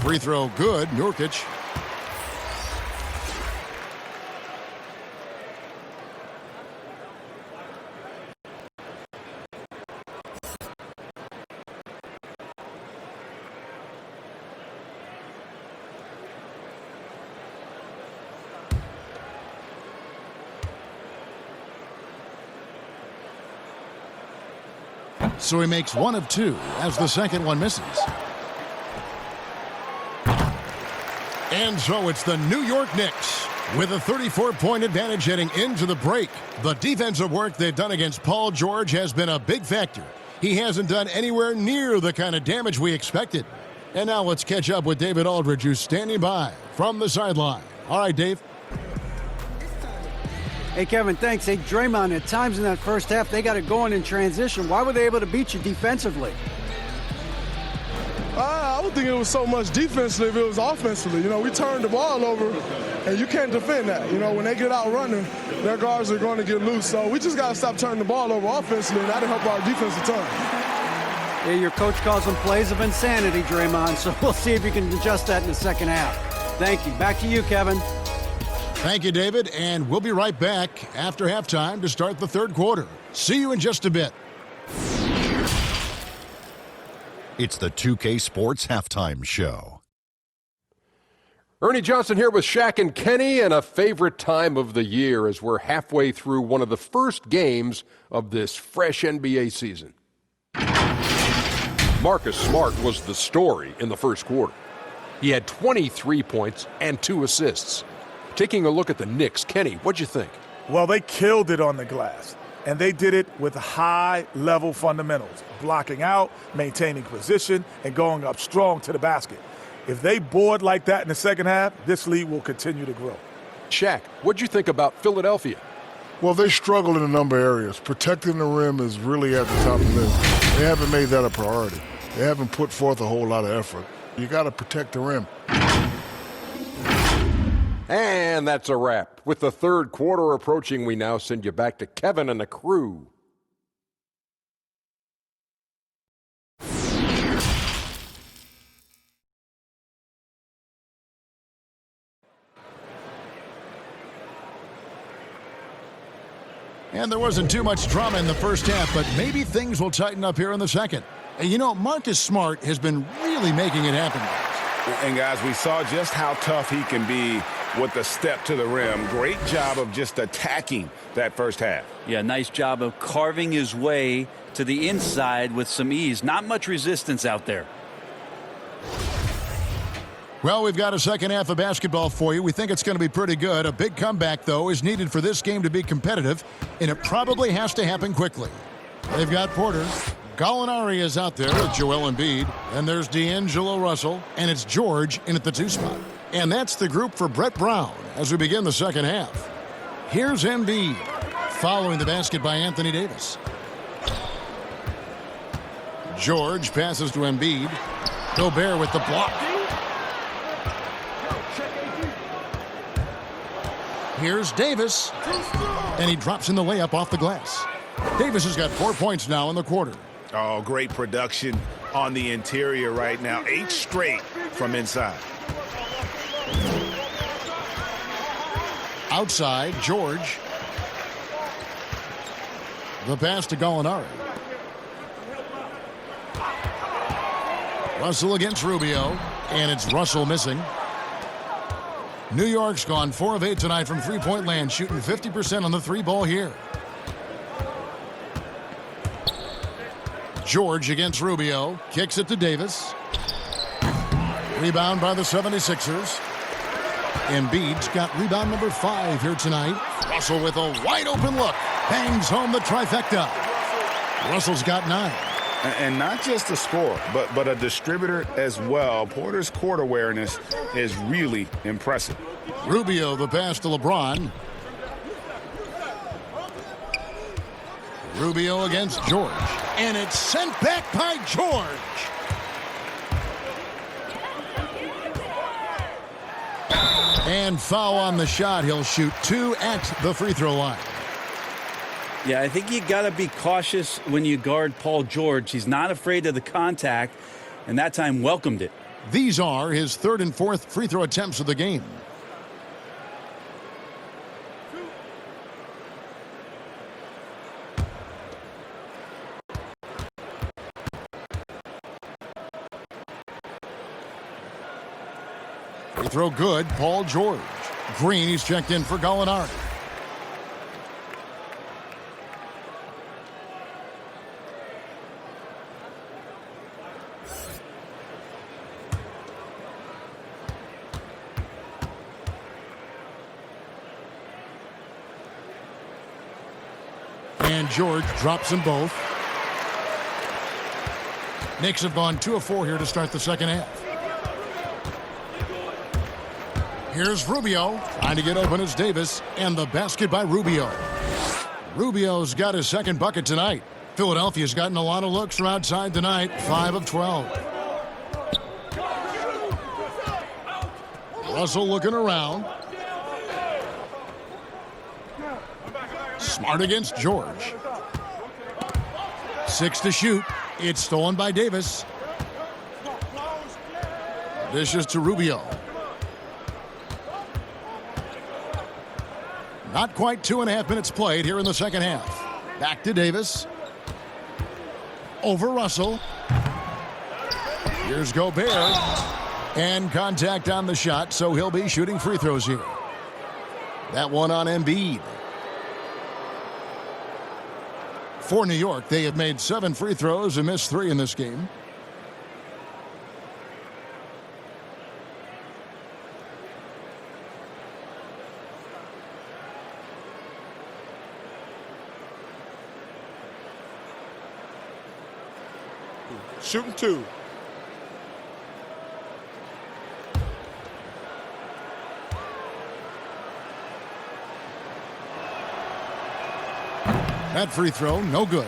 [SPEAKER 1] Free throw good. Nurkic. So he makes 1 of 2 as the second one misses. And so it's the New York Knicks with a 34-point advantage heading into the break. The defensive work they've done against Paul George has been a big factor. He hasn't done anywhere near the kind of damage we expected. And now let's catch up with David Aldridge, who's standing by from the sideline. All right, Dave.
[SPEAKER 2] Hey, Kevin, thanks. Hey, Draymond, at times in that first half, they got it going in transition. Why were they able to beat you defensively?
[SPEAKER 8] I don't think it was so much defensively if it was offensively. You know, we turned the ball over, and you can't defend that. You know, when they get out running, their guards are going to get loose. So we just got to stop turning the ball over offensively, and that'll help our defense a ton.
[SPEAKER 2] Yeah, your coach calls them plays of insanity, Draymond, so we'll see if you can adjust that in the second half. Thank you. Back to you, Kevin.
[SPEAKER 1] Thank you, David, and we'll be right back after halftime to start the third quarter. See you in just a bit.
[SPEAKER 9] It's the 2K Sports Halftime Show.
[SPEAKER 10] Ernie Johnson here with Shaq and Kenny, and a favorite time of the year as we're halfway through one of the first games of this fresh NBA season. Marcus Smart was the story in the first quarter. He had 23 points and 2 assists. Taking a look at the Knicks, Kenny, what'd you think?
[SPEAKER 11] Well, they killed it on the glass, and they did it with high-level fundamentals, blocking out, maintaining position, and going up strong to the basket. If they board like that in the second half, this lead will continue to grow.
[SPEAKER 10] Shaq, what'd you think about Philadelphia?
[SPEAKER 8] Well, they struggled in a number of areas. Protecting the rim is really at the top of the list. They haven't made that a priority. They haven't put forth a whole lot of effort. You got to protect the rim.
[SPEAKER 10] And that's a wrap. With the third quarter approaching, we now send you back to Kevin and the crew.
[SPEAKER 1] And there wasn't too much drama in the first half, but maybe things will tighten up here in the second. And you know, Marcus Smart has been really making it happen.
[SPEAKER 3] And guys, we saw just how tough he can be with the step to the rim. Great job of just attacking that first half.
[SPEAKER 4] Yeah, nice job of carving his way to the inside with some ease. Not much resistance out there.
[SPEAKER 1] Well, we've got a second half of basketball for you. We think it's going to be pretty good. A big comeback, though, is needed for this game to be competitive, and it probably has to happen quickly. They've got Porter. Gallinari is out there with Joel Embiid. And there's D'Angelo Russell, and it's George in at the 2 spot. And that's the group for Brett Brown as we begin the second half. Here's Embiid, following the basket by Anthony Davis. George passes to Embiid. Gobert with the block. Here's Davis, and he drops in the layup off the glass. Davis has got 4 points now in the quarter.
[SPEAKER 3] Oh, great production on the interior right now. 8 straight from inside.
[SPEAKER 1] Outside, George. The pass to Gallinari. Russell against Rubio, and it's Russell missing. New York's gone 4 of 8 tonight from three-point land, shooting 50% on the 3-ball here. George against Rubio, kicks it to Davis. Rebound by the 76ers. Embiid's got rebound number 5 here tonight. Russell with a wide open look. Bangs home the trifecta. Russell's got 9.
[SPEAKER 3] And not just a scorer, but a distributor as well. Porter's court awareness is really impressive.
[SPEAKER 1] Rubio the pass to LeBron. Rubio against George. And it's sent back by George. And foul on the shot. He'll shoot 2 at the free throw line.
[SPEAKER 4] Yeah, I think you got to be cautious when you guard Paul George. He's not afraid of the contact, and that time welcomed it.
[SPEAKER 1] These are his 3rd and 4th free throw attempts of the game. Free throw good, Paul George. Green, he's checked in for Gallinari. And George drops them both. Knicks have gone 2 of 4 here to start the second half. Here's Rubio trying to get open as Davis, and the basket by Rubio. Rubio's got his 2nd bucket tonight. Philadelphia's gotten a lot of looks from outside tonight, 5 of 12. Russell looking around. Smart against George. 6 to shoot. It's stolen by Davis. Dishes to Rubio. Not quite 2.5 minutes played here in the second half. Back to Davis. Over Russell. Here's Gobert. And contact on the shot, so he'll be shooting free throws here. That one on Embiid. For New York, they have made 7 free throws and missed 3 in this game.
[SPEAKER 5] Shooting 2.
[SPEAKER 1] That free throw, no good.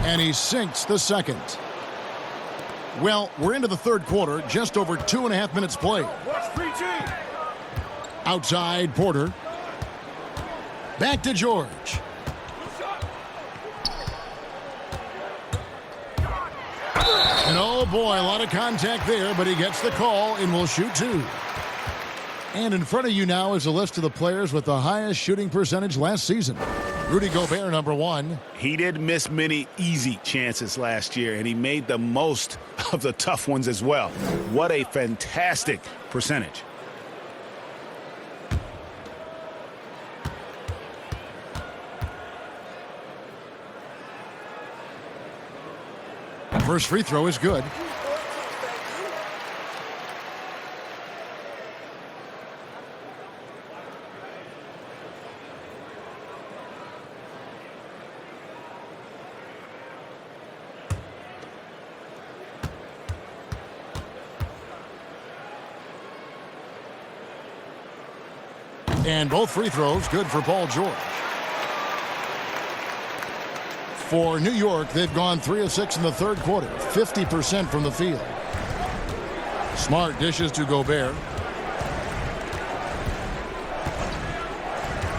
[SPEAKER 1] And he sinks the second. Well, we're into the third quarter, just over 2.5 minutes played. Outside, Porter. Back to George. And oh boy, a lot of contact there, but he gets the call and will shoot 2. And in front of you now is a list of the players with the highest shooting percentage last season. Rudy Gobert, number 1.
[SPEAKER 3] He didn't miss many easy chances last year, and he made the most of the tough ones as well. What a fantastic percentage.
[SPEAKER 1] First free throw is good. And both free throws good for Paul George. For New York, they've gone 3 of 6 in the third quarter, 50% from the field. Smart dishes to Gobert.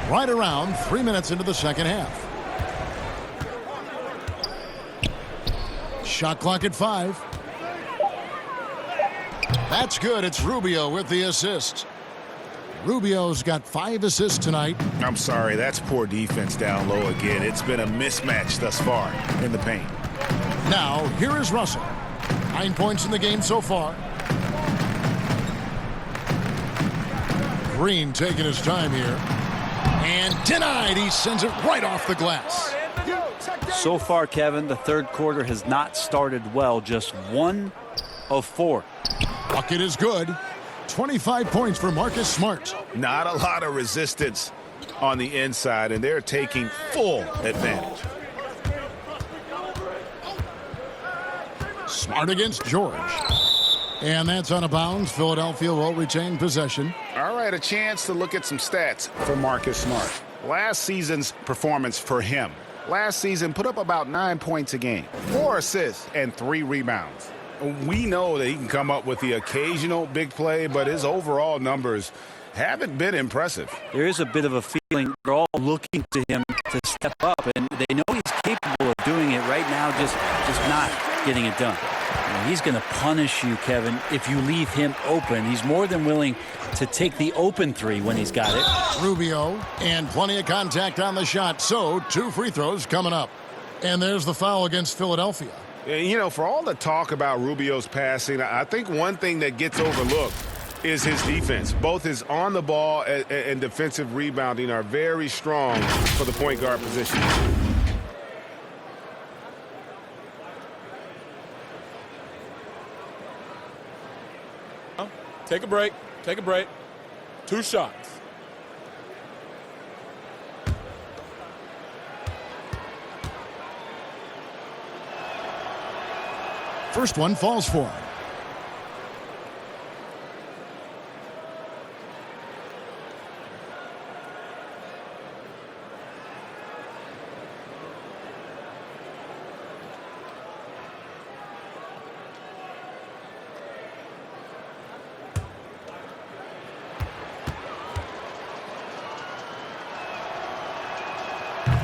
[SPEAKER 1] Right around 3 minutes into the second half. Shot clock at 5. That's good. It's Rubio with the assist. Rubio's got 5 assists tonight.
[SPEAKER 3] I'm sorry, that's poor defense down low again. It's been a mismatch thus far in the paint.
[SPEAKER 1] Now, here is Russell. 9 points in the game so far. Green taking his time here. And denied. He sends it right off the glass.
[SPEAKER 4] So far, Kevin, the third quarter has not started well. Just 1 of 4.
[SPEAKER 1] Bucket is good. 25 points for Marcus Smart.
[SPEAKER 3] Not a lot of resistance on the inside, and they're taking full advantage.
[SPEAKER 1] Smart against George. And that's out of bounds. Philadelphia will retain possession.
[SPEAKER 3] All right, a chance to look at some stats for Marcus Smart. Last season's performance for him. Last season put up about 9 points a game, 4 assists, and 3 rebounds. We know that he can come up with the occasional big play, but his overall numbers haven't been impressive.
[SPEAKER 4] There is a bit of a feeling they're all looking to him to step up, and they know he's capable of doing it right now, just not getting it done. And he's going to punish you, Kevin, if you leave him open. He's more than willing to take the open 3 when he's got it.
[SPEAKER 1] Rubio, and plenty of contact on the shot, so 2 free throws coming up. And there's the foul against Philadelphia.
[SPEAKER 3] You know, for all the talk about Rubio's passing, I think one thing that gets overlooked is his defense. Both his on the ball and defensive rebounding are very strong for the point guard position.
[SPEAKER 5] Take a break. Take a break. 2 shots.
[SPEAKER 1] First one falls for him.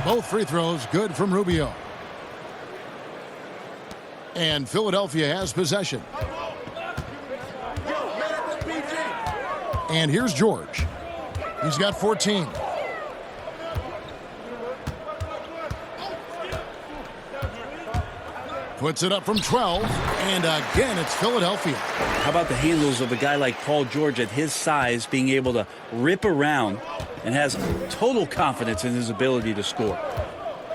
[SPEAKER 1] Both free throws good from Rubio. And Philadelphia has possession. And here's George. He's got 14. Puts it up from 12. And again, it's Philadelphia.
[SPEAKER 4] How about the handles of a guy like Paul George at his size being able to rip around and has total confidence in his ability to score.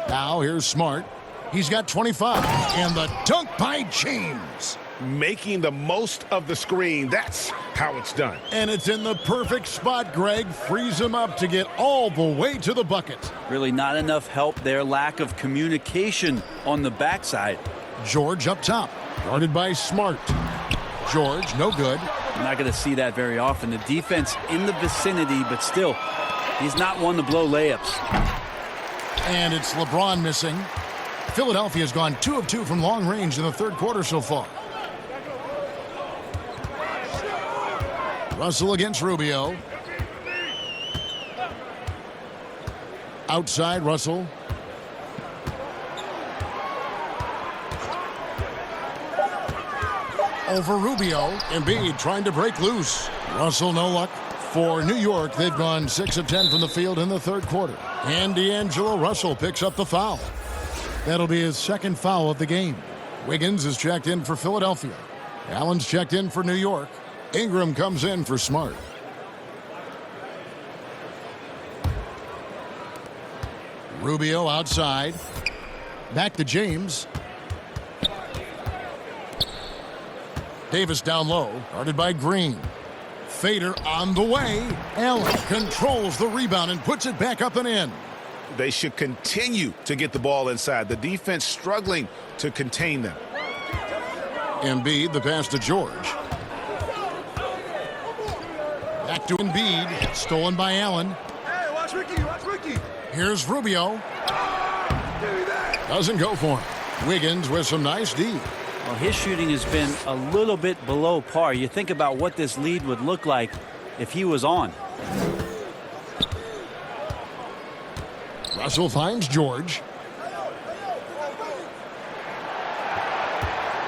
[SPEAKER 1] Now here's Smart. He's got 25. And the dunk by James.
[SPEAKER 3] Making the most of the screen. That's how it's done.
[SPEAKER 1] And it's in the perfect spot, Greg. Frees him up to get all the way to the bucket.
[SPEAKER 4] Really not enough help there. Lack of communication on the backside.
[SPEAKER 1] George up top. Guarded by Smart. George, no good.
[SPEAKER 4] I'm not going to see that very often. The defense in the vicinity, but still, he's not one to blow layups.
[SPEAKER 1] And it's LeBron missing. Philadelphia's gone 2 of 2 from long range in the third quarter so far. Russell against Rubio. Outside, Russell. Over Rubio. Embiid trying to break loose. Russell, no luck. For New York, they've gone 6 of 10 from the field in the third quarter. And D'Angelo Russell picks up the foul. That'll be his second foul of the game. Wiggins is checked in for Philadelphia. Allen's checked in for New York. Ingram comes in for Smart. Rubio outside. Back to James. Davis down low, guarded by Green. Fader on the way. Allen controls the rebound and puts it back up and in.
[SPEAKER 3] They should continue to get the ball inside. The defense struggling to contain them.
[SPEAKER 1] Embiid, the pass to George. Back to Embiid, stolen by Allen.
[SPEAKER 8] Hey, watch Ricky, watch Ricky.
[SPEAKER 1] Here's Rubio. Doesn't go for him. Wiggins with some nice D.
[SPEAKER 4] Well, his shooting has been a little bit below par. You think about what this lead would look like if he was on.
[SPEAKER 1] Russell finds George.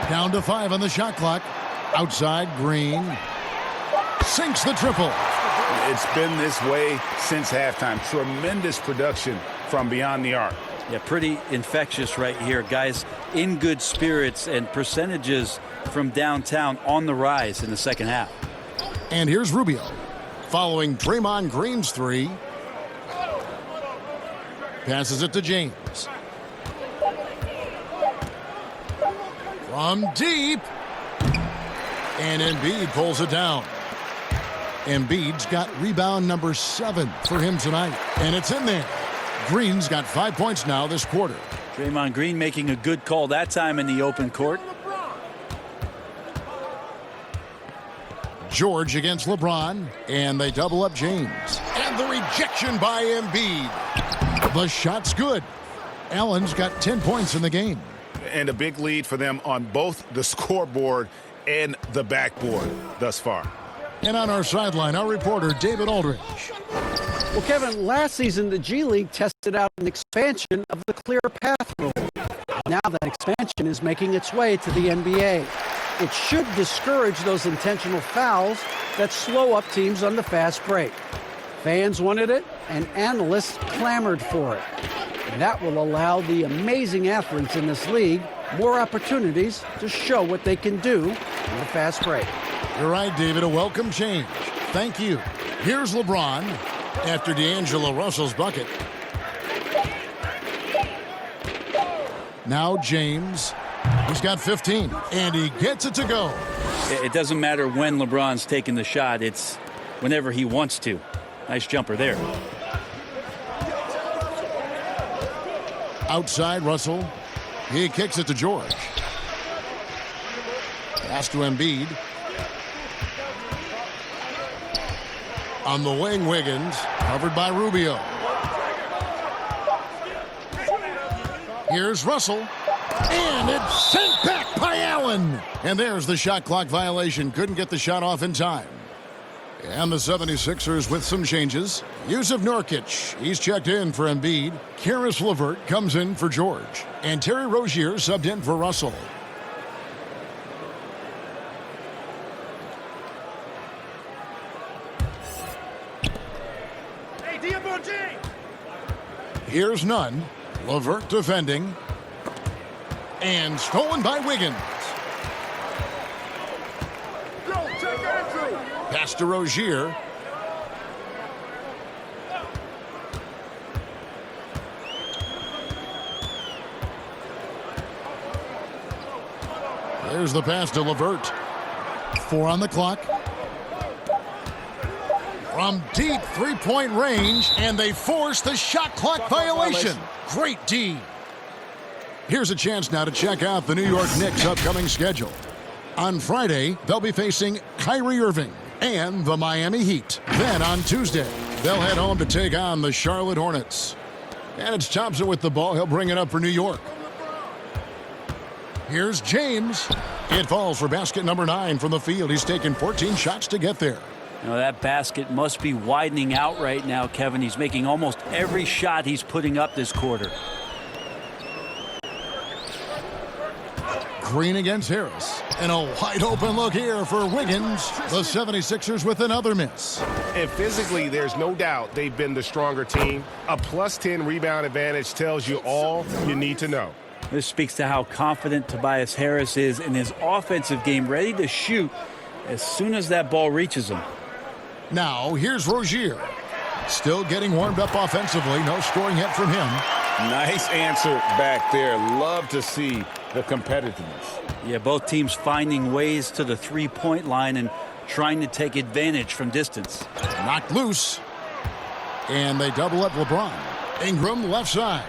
[SPEAKER 1] Down to 5 on the shot clock. Outside, Green. Sinks the triple.
[SPEAKER 3] It's been this way since halftime. Tremendous production from beyond the arc.
[SPEAKER 4] Yeah, pretty infectious right here. Guys in good spirits, and percentages from downtown on the rise in the second half.
[SPEAKER 1] And here's Rubio following Draymond Green's three. Passes it to James. From deep. And Embiid pulls it down. Embiid's got rebound number 7 for him tonight. And it's in there. Green's got 5 points now this quarter.
[SPEAKER 4] Draymond Green making a good call that time in the open court.
[SPEAKER 1] George against LeBron. And they double up James. And the rejection by Embiid. The shot's good. Allen's got 10 points in the game.
[SPEAKER 3] And a big lead for them on both the scoreboard and the backboard thus far.
[SPEAKER 1] And on our sideline, our reporter, David Aldridge.
[SPEAKER 2] Well, Kevin, last season the G League tested out an expansion of the clear path rule. Now that expansion is making its way to the NBA. It should discourage those intentional fouls that slow up teams on the fast break. Fans wanted it, and analysts clamored for it. And that will allow the amazing athletes in this league more opportunities to show what they can do in the fast break.
[SPEAKER 1] You're right, David. A welcome change. Thank you. Here's LeBron after D'Angelo Russell's bucket. Now James. He's got 15, and he gets it to go.
[SPEAKER 4] It doesn't matter when LeBron's taking the shot. It's whenever he wants to. Nice jumper there.
[SPEAKER 1] Outside, Russell. He kicks it to George. Pass to Embiid. On the wing, Wiggins. Covered by Rubio. Here's Russell. And it's sent back by Allen. And there's the shot clock violation. Couldn't get the shot off in time. And the 76ers with some changes. Yusuf Nurkic, he's checked in for Embiid. Karis LeVert comes in for George. And Terry Rozier subbed in for Russell. Here's Nunn. LeVert defending. And stolen by Wiggins. Pass to Rozier. There's the pass to LeVert. 4 on the clock. From deep three-point range, and they force the shot clock violation. Great D. Here's a chance now to check out the New York Knicks' upcoming schedule. On Friday, they'll be facing Kyrie Irving and the Miami Heat. Then on Tuesday, they'll head home to take on the Charlotte Hornets. And it's Thompson with the ball. He'll bring it up for New York. Here's James. It falls for basket number 9 from the field. He's taken 14 shots to get there.
[SPEAKER 4] You know, that basket must be widening out right now, Kevin. He's making almost every shot he's putting up this quarter.
[SPEAKER 1] Green against Harris. And a wide open look here for Wiggins. The 76ers with another miss.
[SPEAKER 6] And physically, there's no doubt they've been the stronger team. A +10 rebound advantage tells you all you need to know.
[SPEAKER 4] This speaks to how confident Tobias Harris is in his offensive game, ready to shoot as soon as that ball reaches him.
[SPEAKER 1] Now, here's Rozier. Still getting warmed up offensively. No scoring yet from him.
[SPEAKER 3] Nice answer back there. Love to see the competitiveness.
[SPEAKER 4] Yeah, both teams finding ways to the three-point line and trying to take advantage from distance.
[SPEAKER 1] Knocked loose. And they double up LeBron. Ingram left side.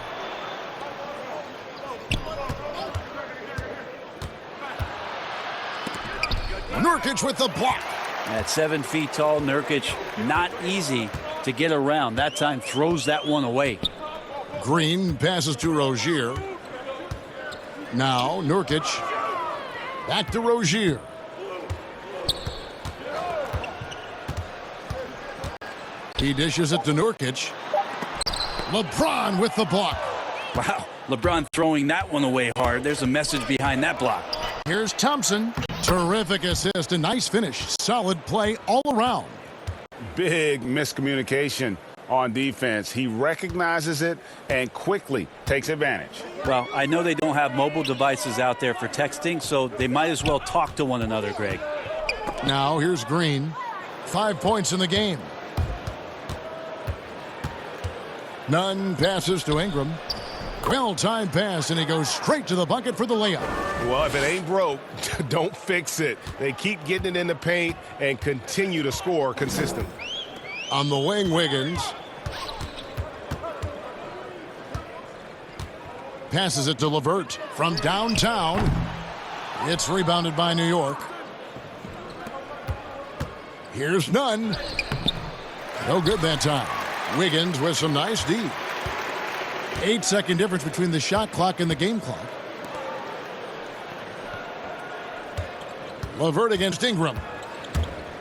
[SPEAKER 1] Nurkic with the block.
[SPEAKER 4] At 7 feet tall, Nurkic, not easy to get around. That time throws that one away.
[SPEAKER 1] Green passes to Rozier. Now Nurkic. Back to Rozier. He dishes it to Nurkic. LeBron with the block.
[SPEAKER 4] Wow, LeBron throwing that one away hard. There's a message behind that block.
[SPEAKER 1] Here's Thompson. Terrific assist. A nice finish. Solid play all around.
[SPEAKER 3] big miscommunication on defense. He recognizes it and quickly takes advantage.
[SPEAKER 4] Well, I know they don't have mobile devices out there for texting, so they might as well talk to one another, Greg.
[SPEAKER 1] Now here's Green. 5 points in the game. Nunn passes to Ingram. Well-timed pass, and he goes straight to the bucket for the layup.
[SPEAKER 6] Well, if it ain't broke, don't fix it. They keep getting it in the paint and continue to score consistently.
[SPEAKER 1] On the wing, Wiggins. Passes it to LeVert from downtown. It's rebounded by New York. Here's Nunn. No good that time. Wiggins with some nice D. 8-second difference between the shot clock and the game clock. LeVert against Ingram.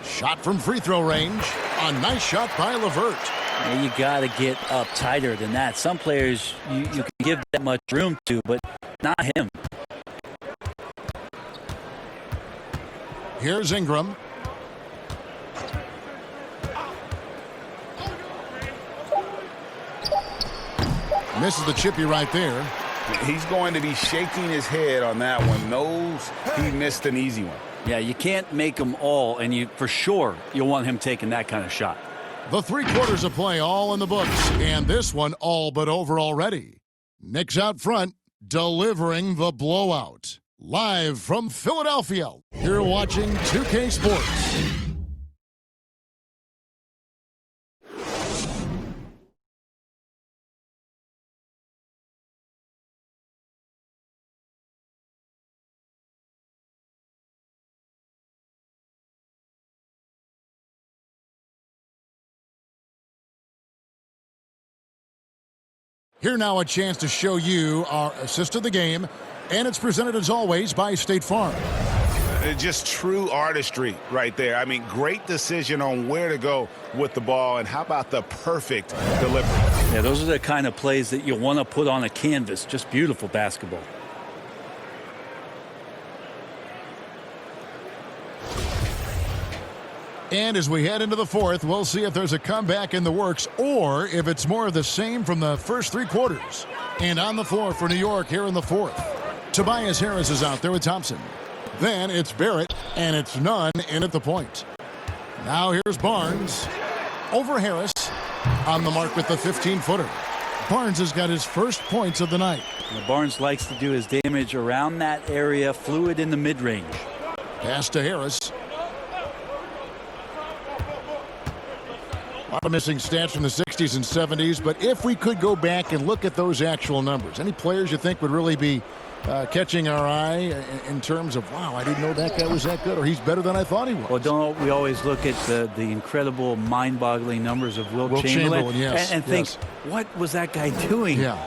[SPEAKER 1] Shot from free throw range. A nice shot by LeVert.
[SPEAKER 4] Yeah, you got to get up tighter than that. Some players you can give that much room to, but not him.
[SPEAKER 1] Here's Ingram. Misses the chippy right there.
[SPEAKER 3] He's going to be shaking his head on that one. Knows he missed an easy one.
[SPEAKER 4] Yeah, you can't make them all, and for sure you'll want him taking that kind of shot.
[SPEAKER 1] The 3 quarters of play all in the books, and this one all but over already. Knicks out front, delivering the blowout. Live from Philadelphia, you're watching 2K Sports. Here now a chance to show you our assist of the game, and it's presented as always by State Farm.
[SPEAKER 3] Just true artistry right there. I mean, great decision on where to go with the ball, and how about the perfect delivery?
[SPEAKER 4] Yeah, those are the kind of plays that you want to put on a canvas. Just beautiful basketball.
[SPEAKER 1] And as we head into the fourth, we'll see if there's a comeback in the works or if it's more of the same from the first 3 quarters. And on the floor for New York here in the fourth, Tobias Harris is out there with Thompson. Then it's Barrett, and it's Nunn in at the point. Now here's Barnes over Harris on the mark with the 15-footer. Barnes has got his first points of the night.
[SPEAKER 4] Well, Barnes likes to do his damage around that area, fluid in the mid-range.
[SPEAKER 1] Pass to Harris. A lot of missing stats from the 60s and 70s, but if we could go back and look at those actual numbers, any players you think would really be catching our eye in terms of, wow, I didn't know that guy was that good, or he's better than I thought he was?
[SPEAKER 4] Well, don't we always look at the incredible, mind-boggling numbers of Wilt Chamberlain
[SPEAKER 1] yes,
[SPEAKER 4] and think, what was that guy doing?
[SPEAKER 1] Yeah.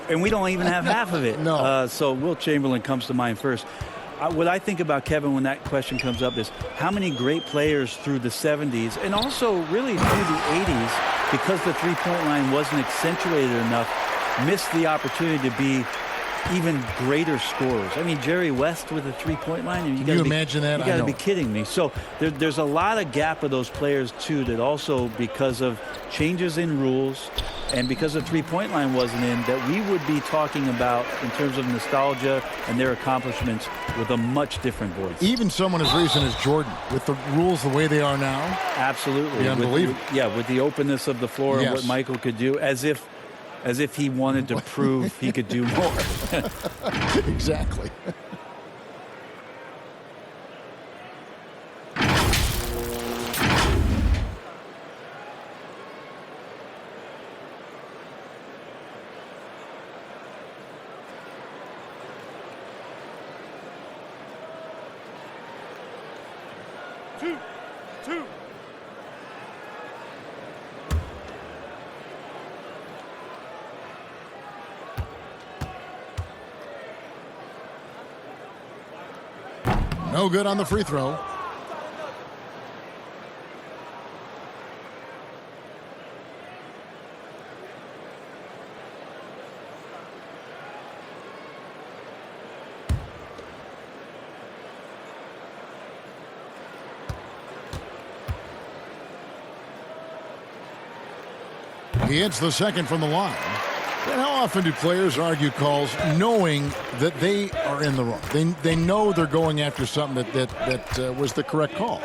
[SPEAKER 4] And we don't even have half of it.
[SPEAKER 1] No.
[SPEAKER 4] So Wilt Chamberlain comes to mind first. What I think about Kevin when that question comes up is how many great players through the 70s and also really through the 80s, because the three-point line wasn't accentuated enough, missed the opportunity to be even greater scorers. I mean, Jerry West with a three-point line.
[SPEAKER 1] Can you imagine that?
[SPEAKER 4] You got to be kidding me. So there's a lot of gap of those players, too, that also, because of changes in rules and because the three-point line wasn't in, that we would be talking about in terms of nostalgia and their accomplishments with a much different voice.
[SPEAKER 1] Even someone as recent as Jordan, with the rules the way they are now.
[SPEAKER 4] Absolutely.
[SPEAKER 1] Unbelievable.
[SPEAKER 4] With the openness of the floor and what Michael could do, as if he wanted to prove he could do more.
[SPEAKER 1] Exactly.
[SPEAKER 5] Two.
[SPEAKER 1] No good on the free throw. He hits the second from the line. And how often do players argue calls knowing that they are in the wrong? They know they're going after something that was the correct call.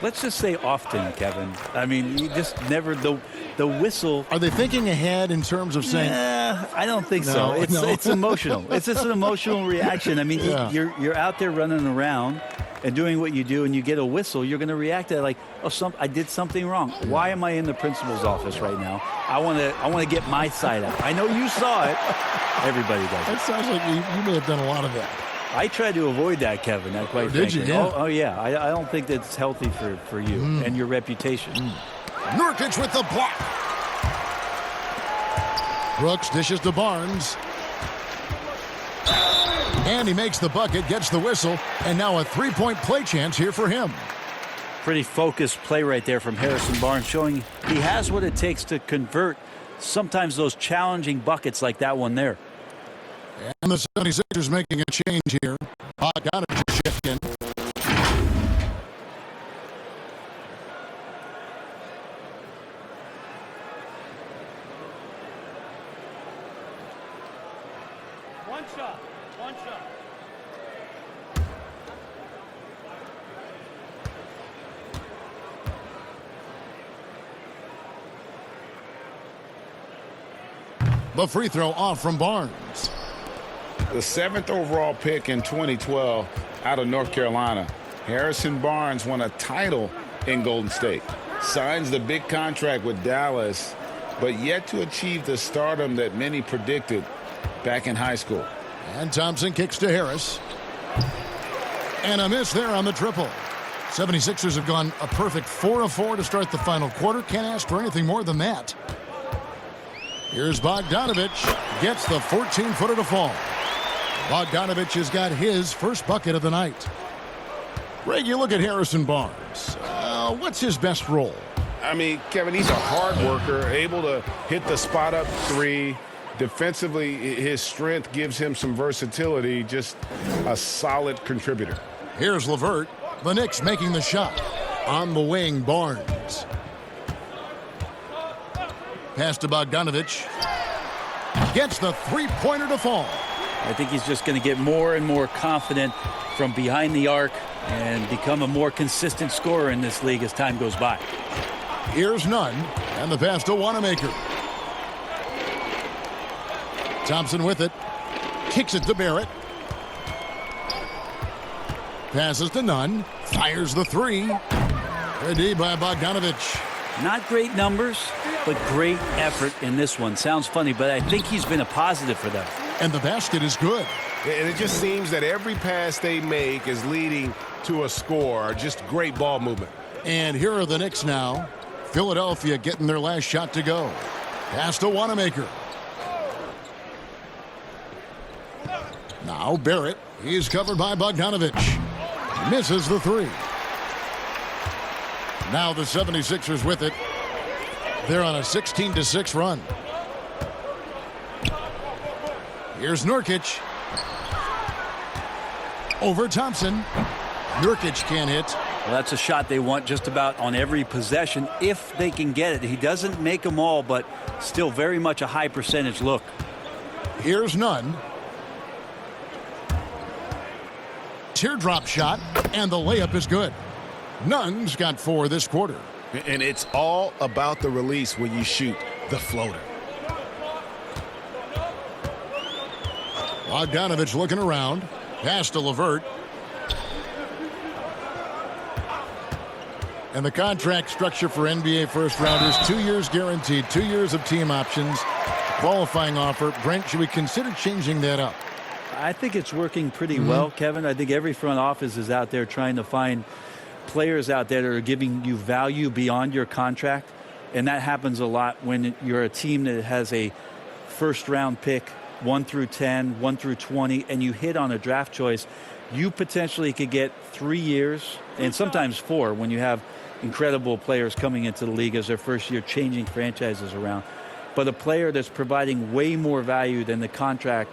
[SPEAKER 4] Let's just say often, Kevin. I mean, you just never the whistle.
[SPEAKER 1] Are they thinking ahead in terms of saying?
[SPEAKER 4] I don't think so. It's emotional. It's just an emotional reaction. I mean, you're out there running around and doing what you do, and you get a whistle, you're going to react to it like, I did something wrong. Why am I in the principal's office right now? I want to get my side out. I know you saw it. Everybody does it.
[SPEAKER 1] That sounds like you may have done a lot of that.
[SPEAKER 4] I try to avoid that, Kevin.
[SPEAKER 1] Did you? Yeah.
[SPEAKER 4] Oh, yeah. I don't think that's healthy for you and your reputation.
[SPEAKER 1] Nurkic with the block. Brooks dishes to Barnes. And he makes the bucket, gets the whistle, and now a three-point play chance here for him.
[SPEAKER 4] Pretty focused play right there from Harrison Barnes, showing he has what it takes to convert sometimes those challenging buckets like that one there.
[SPEAKER 1] And the 76ers making a change here. Bogdanovich is shifting.
[SPEAKER 4] One shot.
[SPEAKER 1] The free throw off from Barnes.
[SPEAKER 3] The 7th overall pick in 2012 out of North Carolina. Harrison Barnes won a title in Golden State. Signs the big contract with Dallas, but yet to achieve the stardom that many predicted back in high school.
[SPEAKER 1] And Thompson kicks to Harris. And a miss there on the triple. 76ers have gone a perfect 4 of 4 to start the final quarter. Can't ask for anything more than that. Here's Bogdanovich. Gets the 14-footer to fall. Bogdanovich has got his first bucket of the night. Greg, you look at Harrison Barnes. What's his best role?
[SPEAKER 3] I mean, Kevin, he's a hard worker, able to hit the spot-up three. Defensively, his strength gives him some versatility, just a solid contributor.
[SPEAKER 1] Here's LeVert. The Knicks making the shot. On the wing, Barnes. Pass to Bogdanovich. Gets the three-pointer to fall.
[SPEAKER 4] I think he's just going to get more and more confident from behind the arc and become a more consistent scorer in this league as time goes by.
[SPEAKER 1] Here's Nunn, and the pass to Wanamaker. Thompson with it. Kicks it to Barrett. Passes to Nunn. Fires the three. Good D by Bogdanovich.
[SPEAKER 4] Not great numbers, but great effort in this one. Sounds funny, but I think he's been a positive for them.
[SPEAKER 1] And the basket is good.
[SPEAKER 6] And it just seems that every pass they make is leading to a score. Just great ball movement.
[SPEAKER 1] And here are the Knicks now. Philadelphia getting their last shot to go. Pass to Wanamaker. Now Barrett. He's covered by Bogdanovich. Misses the three. Now the 76ers with it. They're on a 16-6 run. Here's Nurkic. Over Thompson. Nurkic can't hit.
[SPEAKER 4] Well, that's a shot they want just about on every possession if they can get it. He doesn't make them all, but still very much a high percentage look.
[SPEAKER 1] Here's Nunn. Teardrop shot, and the layup is good. Nunn's got 4 this quarter.
[SPEAKER 3] And it's all about the release when you shoot the floater.
[SPEAKER 1] Bogdanovich looking around. Pass to LeVert. And the contract structure for NBA first-rounders, 2 years guaranteed, 2 years of team options, qualifying offer. Brent, should we consider changing that up?
[SPEAKER 4] I think it's working pretty well, Kevin. I think every front office is out there trying to find players out there that are giving you value beyond your contract. And that happens a lot when you're a team that has a first-round pick, 1 through 10, 1 through 20, and you hit on a draft choice. You potentially could get 3 years and sometimes 4 when you have incredible players coming into the league as their first year, changing franchises around. But a player that's providing way more value than the contract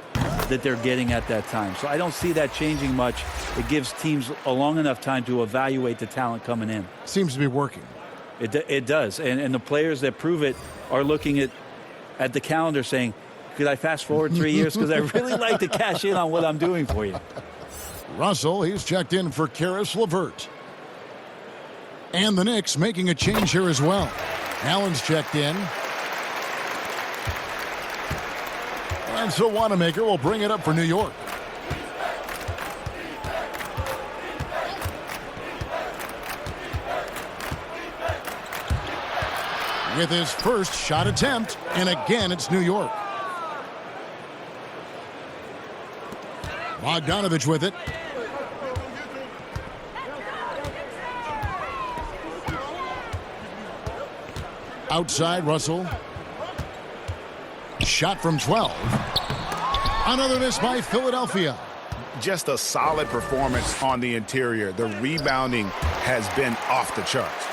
[SPEAKER 4] that they're getting at that time. So I don't see that changing much. It gives teams a long enough time to evaluate the talent coming in.
[SPEAKER 1] Seems to be working.
[SPEAKER 4] It does. And the players that prove it are looking at at the calendar saying, could I fast forward 3 years? Because I really like to cash in on what I'm doing for you.
[SPEAKER 1] Russell, he's checked in for Karis LeVert. And the Knicks making a change here as well. Allen's checked in. And so Wanamaker will bring it up for New York. With his first shot attempt, and again it's New York. Bogdanovich with it. Outside, Russell. Shot from 12. Another miss by Philadelphia.
[SPEAKER 3] Just a solid performance on the interior. The rebounding has been off the charts.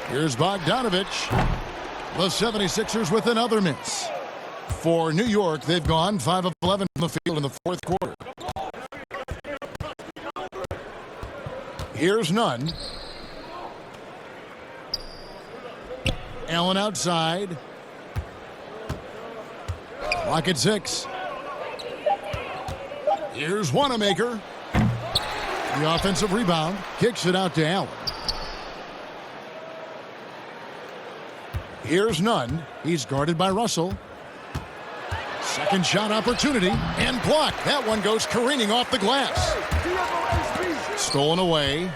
[SPEAKER 1] Here's Bogdanovich. The 76ers with another miss. For New York, they've gone 5 of 11 from the field in the fourth quarter. Here's Nunn. Allen outside. Clock at 6. Here's Wanamaker. The offensive rebound. Kicks it out to Allen. Here's Nunn. He's guarded by Russell. Second shot opportunity and blocked. That one goes careening off the glass. Stolen away.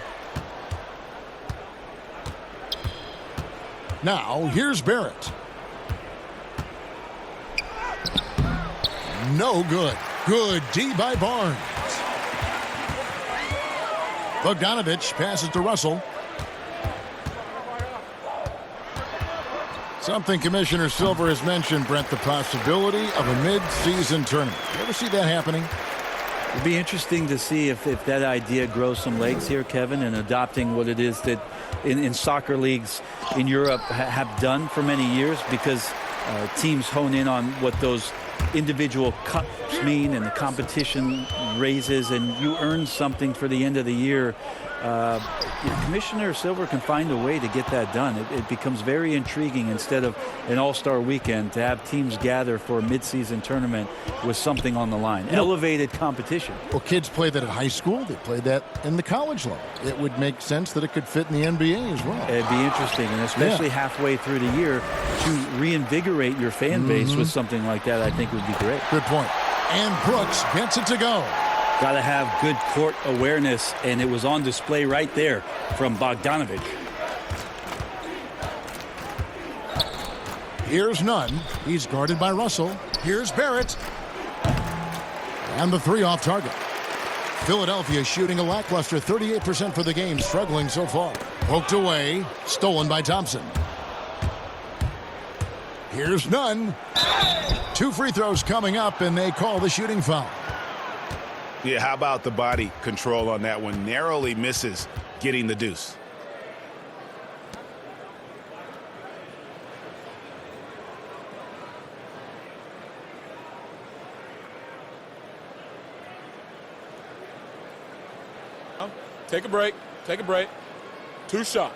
[SPEAKER 1] Now here's Barrett. No good. Good D by Barnes. Bogdanovich passes to Russell. Something Commissioner Silver has mentioned, Brent, the possibility of a mid-season tournament. You ever see that happening?
[SPEAKER 4] It'd be interesting to see if that idea grows some legs here, Kevin, and adopting what it is that in soccer leagues in Europe have done for many years, because teams hone in on what those individual cups mean and the competition raises, and you earn something for the end of the year. Commissioner Silver can find a way to get that done. It becomes very intriguing, instead of an all-star weekend, to have teams gather for a mid-season tournament with something on the line. Elevated competition.
[SPEAKER 1] Well, kids play that at high school. They play that in the college level. It would make sense that it could fit in the NBA as well.
[SPEAKER 4] It'd be interesting, and especially halfway through the year, to reinvigorate your fan base with something like that, I think would be great.
[SPEAKER 1] Good point. And Brooks gets it to go.
[SPEAKER 4] Got to have good court awareness, and it was on display right there from Bogdanovich.
[SPEAKER 1] Here's Nunn. He's guarded by Russell. Here's Barrett. And the three off target. Philadelphia shooting a lackluster 38% for the game, struggling so far. Poked away, stolen by Thompson. Here's Nunn. 2 free throws coming up, and they call the shooting foul.
[SPEAKER 3] Yeah, how about the body control on that one? Narrowly misses getting the deuce.
[SPEAKER 5] Take a break. Take a break. 2 shots.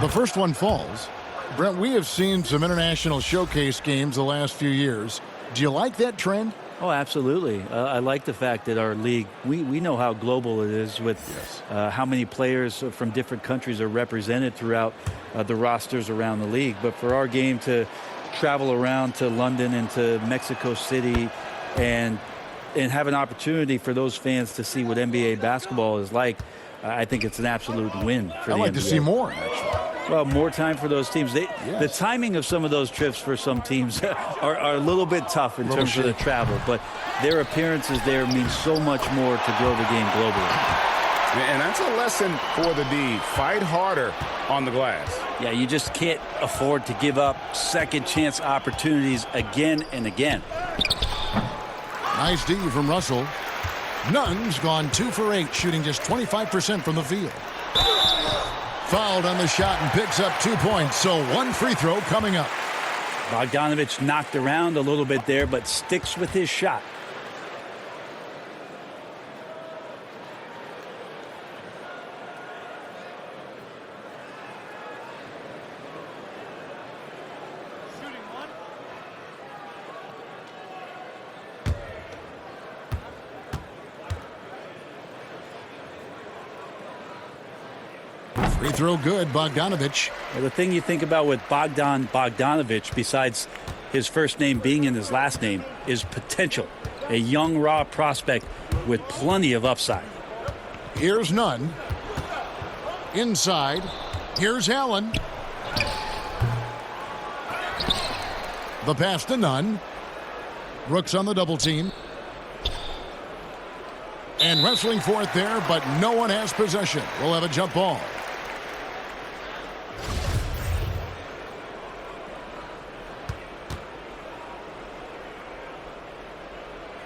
[SPEAKER 1] The first one falls. Brent, we have seen some international showcase games the last few years. Do you like that trend?
[SPEAKER 4] Oh, absolutely. I like the fact that our league, we know how global it is with how many players from different countries are represented throughout the rosters around the league. But for our game to travel around to London and to Mexico City and have an opportunity for those fans to see what NBA basketball is like, I think it's an absolute win for the NBA.
[SPEAKER 1] I'd like to see more, actually.
[SPEAKER 4] Well, more time for those teams. The timing of some of those trips for some teams are a little bit tough in terms of the travel, but their appearances there mean so much more to grow the game globally.
[SPEAKER 3] And that's a lesson for the D. Fight harder on the glass.
[SPEAKER 4] Yeah, you just can't afford to give up second chance opportunities again and again.
[SPEAKER 1] Nice D from Russell. Nunn's gone 2 for 8, shooting just 25% from the field. Fouled on the shot and picks up 2 points, so 1 free throw coming up.
[SPEAKER 4] Bogdanovich knocked around a little bit there, but sticks with his shot.
[SPEAKER 1] Free throw good, Bogdanovich.
[SPEAKER 4] Well, the thing you think about with Bogdanovich, besides his first name being in his last name, is potential. A young, raw prospect with plenty of upside.
[SPEAKER 1] Here's Nunn. Inside. Here's Allen. The pass to Nunn. Brooks on the double team. And wrestling for it there, but no one has possession. We'll have a jump ball.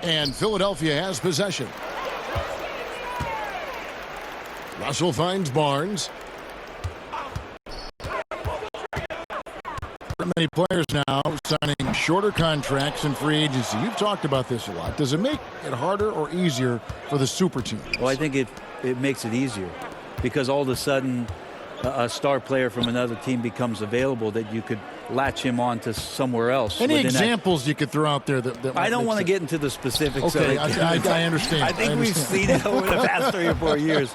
[SPEAKER 1] And Philadelphia has possession. Russell finds Barnes. Many players now signing shorter contracts in free agency. You've talked about this a lot. Does it make it harder or easier for the super teams?
[SPEAKER 4] Well, I think it makes it easier because all of a sudden a star player from another team becomes available that you could latch him on to somewhere else.
[SPEAKER 1] Any examples you could throw out there that
[SPEAKER 4] I don't want to get into the specifics.
[SPEAKER 1] Okay,
[SPEAKER 4] of it.
[SPEAKER 1] I understand.
[SPEAKER 4] I think we've seen it over the past 3 or 4 years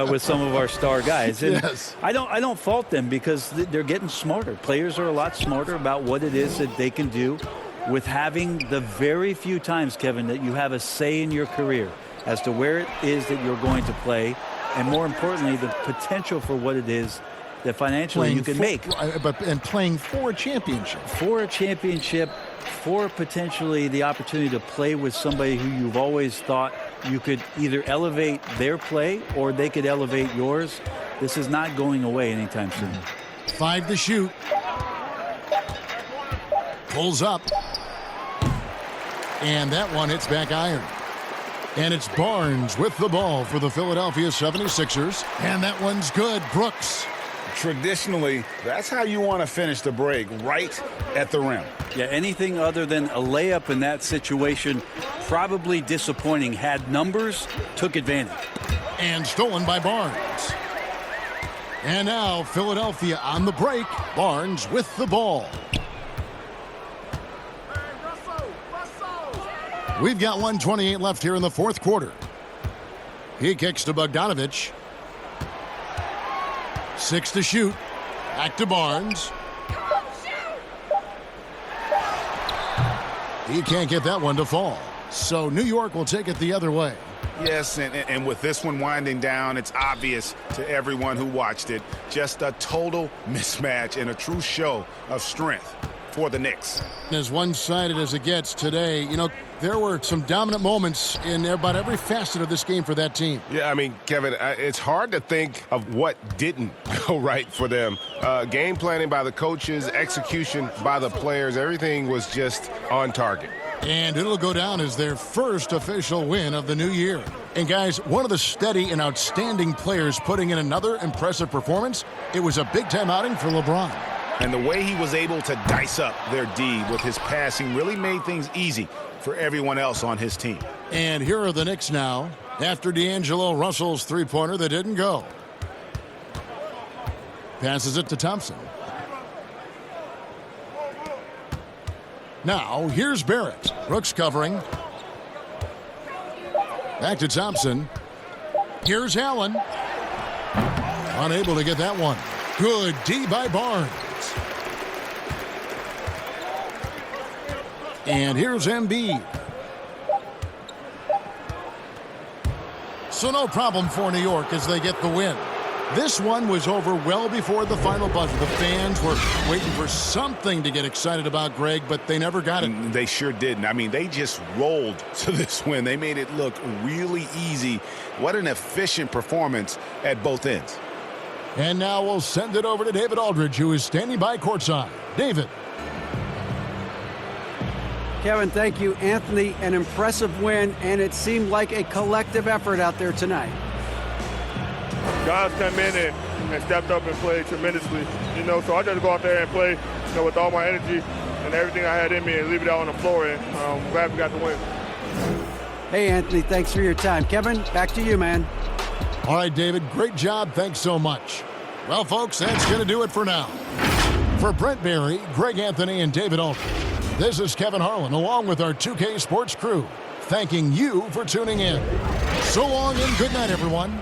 [SPEAKER 4] with some of our star guys. And
[SPEAKER 1] yes.
[SPEAKER 4] I don't fault them because they're getting smarter. Players are a lot smarter about what it is that they can do with having the very few times, Kevin, that you have a say in your career as to where it is that you're going to play, and more importantly, the potential for what it is that financially you can make.
[SPEAKER 1] And playing for a championship.
[SPEAKER 4] For a championship, for potentially the opportunity to play with somebody who you've always thought you could either elevate their play or they could elevate yours. This is not going away anytime soon.
[SPEAKER 1] 5 to shoot. Pulls up. And that one hits back iron. And it's Barnes with the ball for the Philadelphia 76ers. And that one's good. Brooks.
[SPEAKER 3] Traditionally, that's how you want to finish the break, right at the rim.
[SPEAKER 4] Yeah, anything other than a layup in that situation, probably disappointing. Had numbers, took advantage.
[SPEAKER 1] And stolen by Barnes. And now Philadelphia on the break. Barnes with the ball. We've got 1:28 left here in the fourth quarter. He kicks to Bogdanovich. 6 to shoot. Back to Barnes. He can't get that one to fall. So New York will take it the other way.
[SPEAKER 3] Yes, and with this one winding down, it's obvious to everyone who watched it. Just a total mismatch and a true show of strength for the Knicks.
[SPEAKER 1] As one-sided as it gets today, you know, there were some dominant moments in about every facet of this game for that team.
[SPEAKER 6] Yeah, I mean, Kevin, it's hard to think of what didn't go right for them. Game planning by the coaches, execution by the players, everything was just on target.
[SPEAKER 1] And it'll go down as their first official win of the new year. And guys, one of the steady and outstanding players putting in another impressive performance, it was a big-time outing for LeBron.
[SPEAKER 3] And the way he was able to dice up their D with his passing really made things easy for everyone else on his team.
[SPEAKER 1] And here are the Knicks now after D'Angelo Russell's three-pointer that didn't go. Passes it to Thompson. Now, here's Barrett. Brooks covering. Back to Thompson. Here's Allen. Unable to get that one. Good D by Barnes. And here's Embiid. So no problem for New York as they get the win. This one was over well before the final buzzer. The fans were waiting for something to get excited about, Greg, but they never got it.
[SPEAKER 3] They sure didn't. I mean, they just rolled to this win. They made it look really easy. What an efficient performance at both ends.
[SPEAKER 1] And now we'll send it over to David Aldridge, who is standing by courtside. David.
[SPEAKER 2] Kevin, thank you. Anthony, an impressive win, and it seemed like a collective effort out there tonight.
[SPEAKER 8] Guys come in and stepped up and played tremendously, so I just go out there and play, with all my energy and everything I had in me and leave it out on the floor, and I'm glad we got the win.
[SPEAKER 2] Hey, Anthony, thanks for your time. Kevin, back to you, man.
[SPEAKER 1] All right, David, great job. Thanks so much. Well, folks, that's going to do it for now. For Brent Barry, Greg Anthony, and David Aldridge, this is Kevin Harlan, along with our 2K Sports crew, thanking you for tuning in. So long and good night, everyone.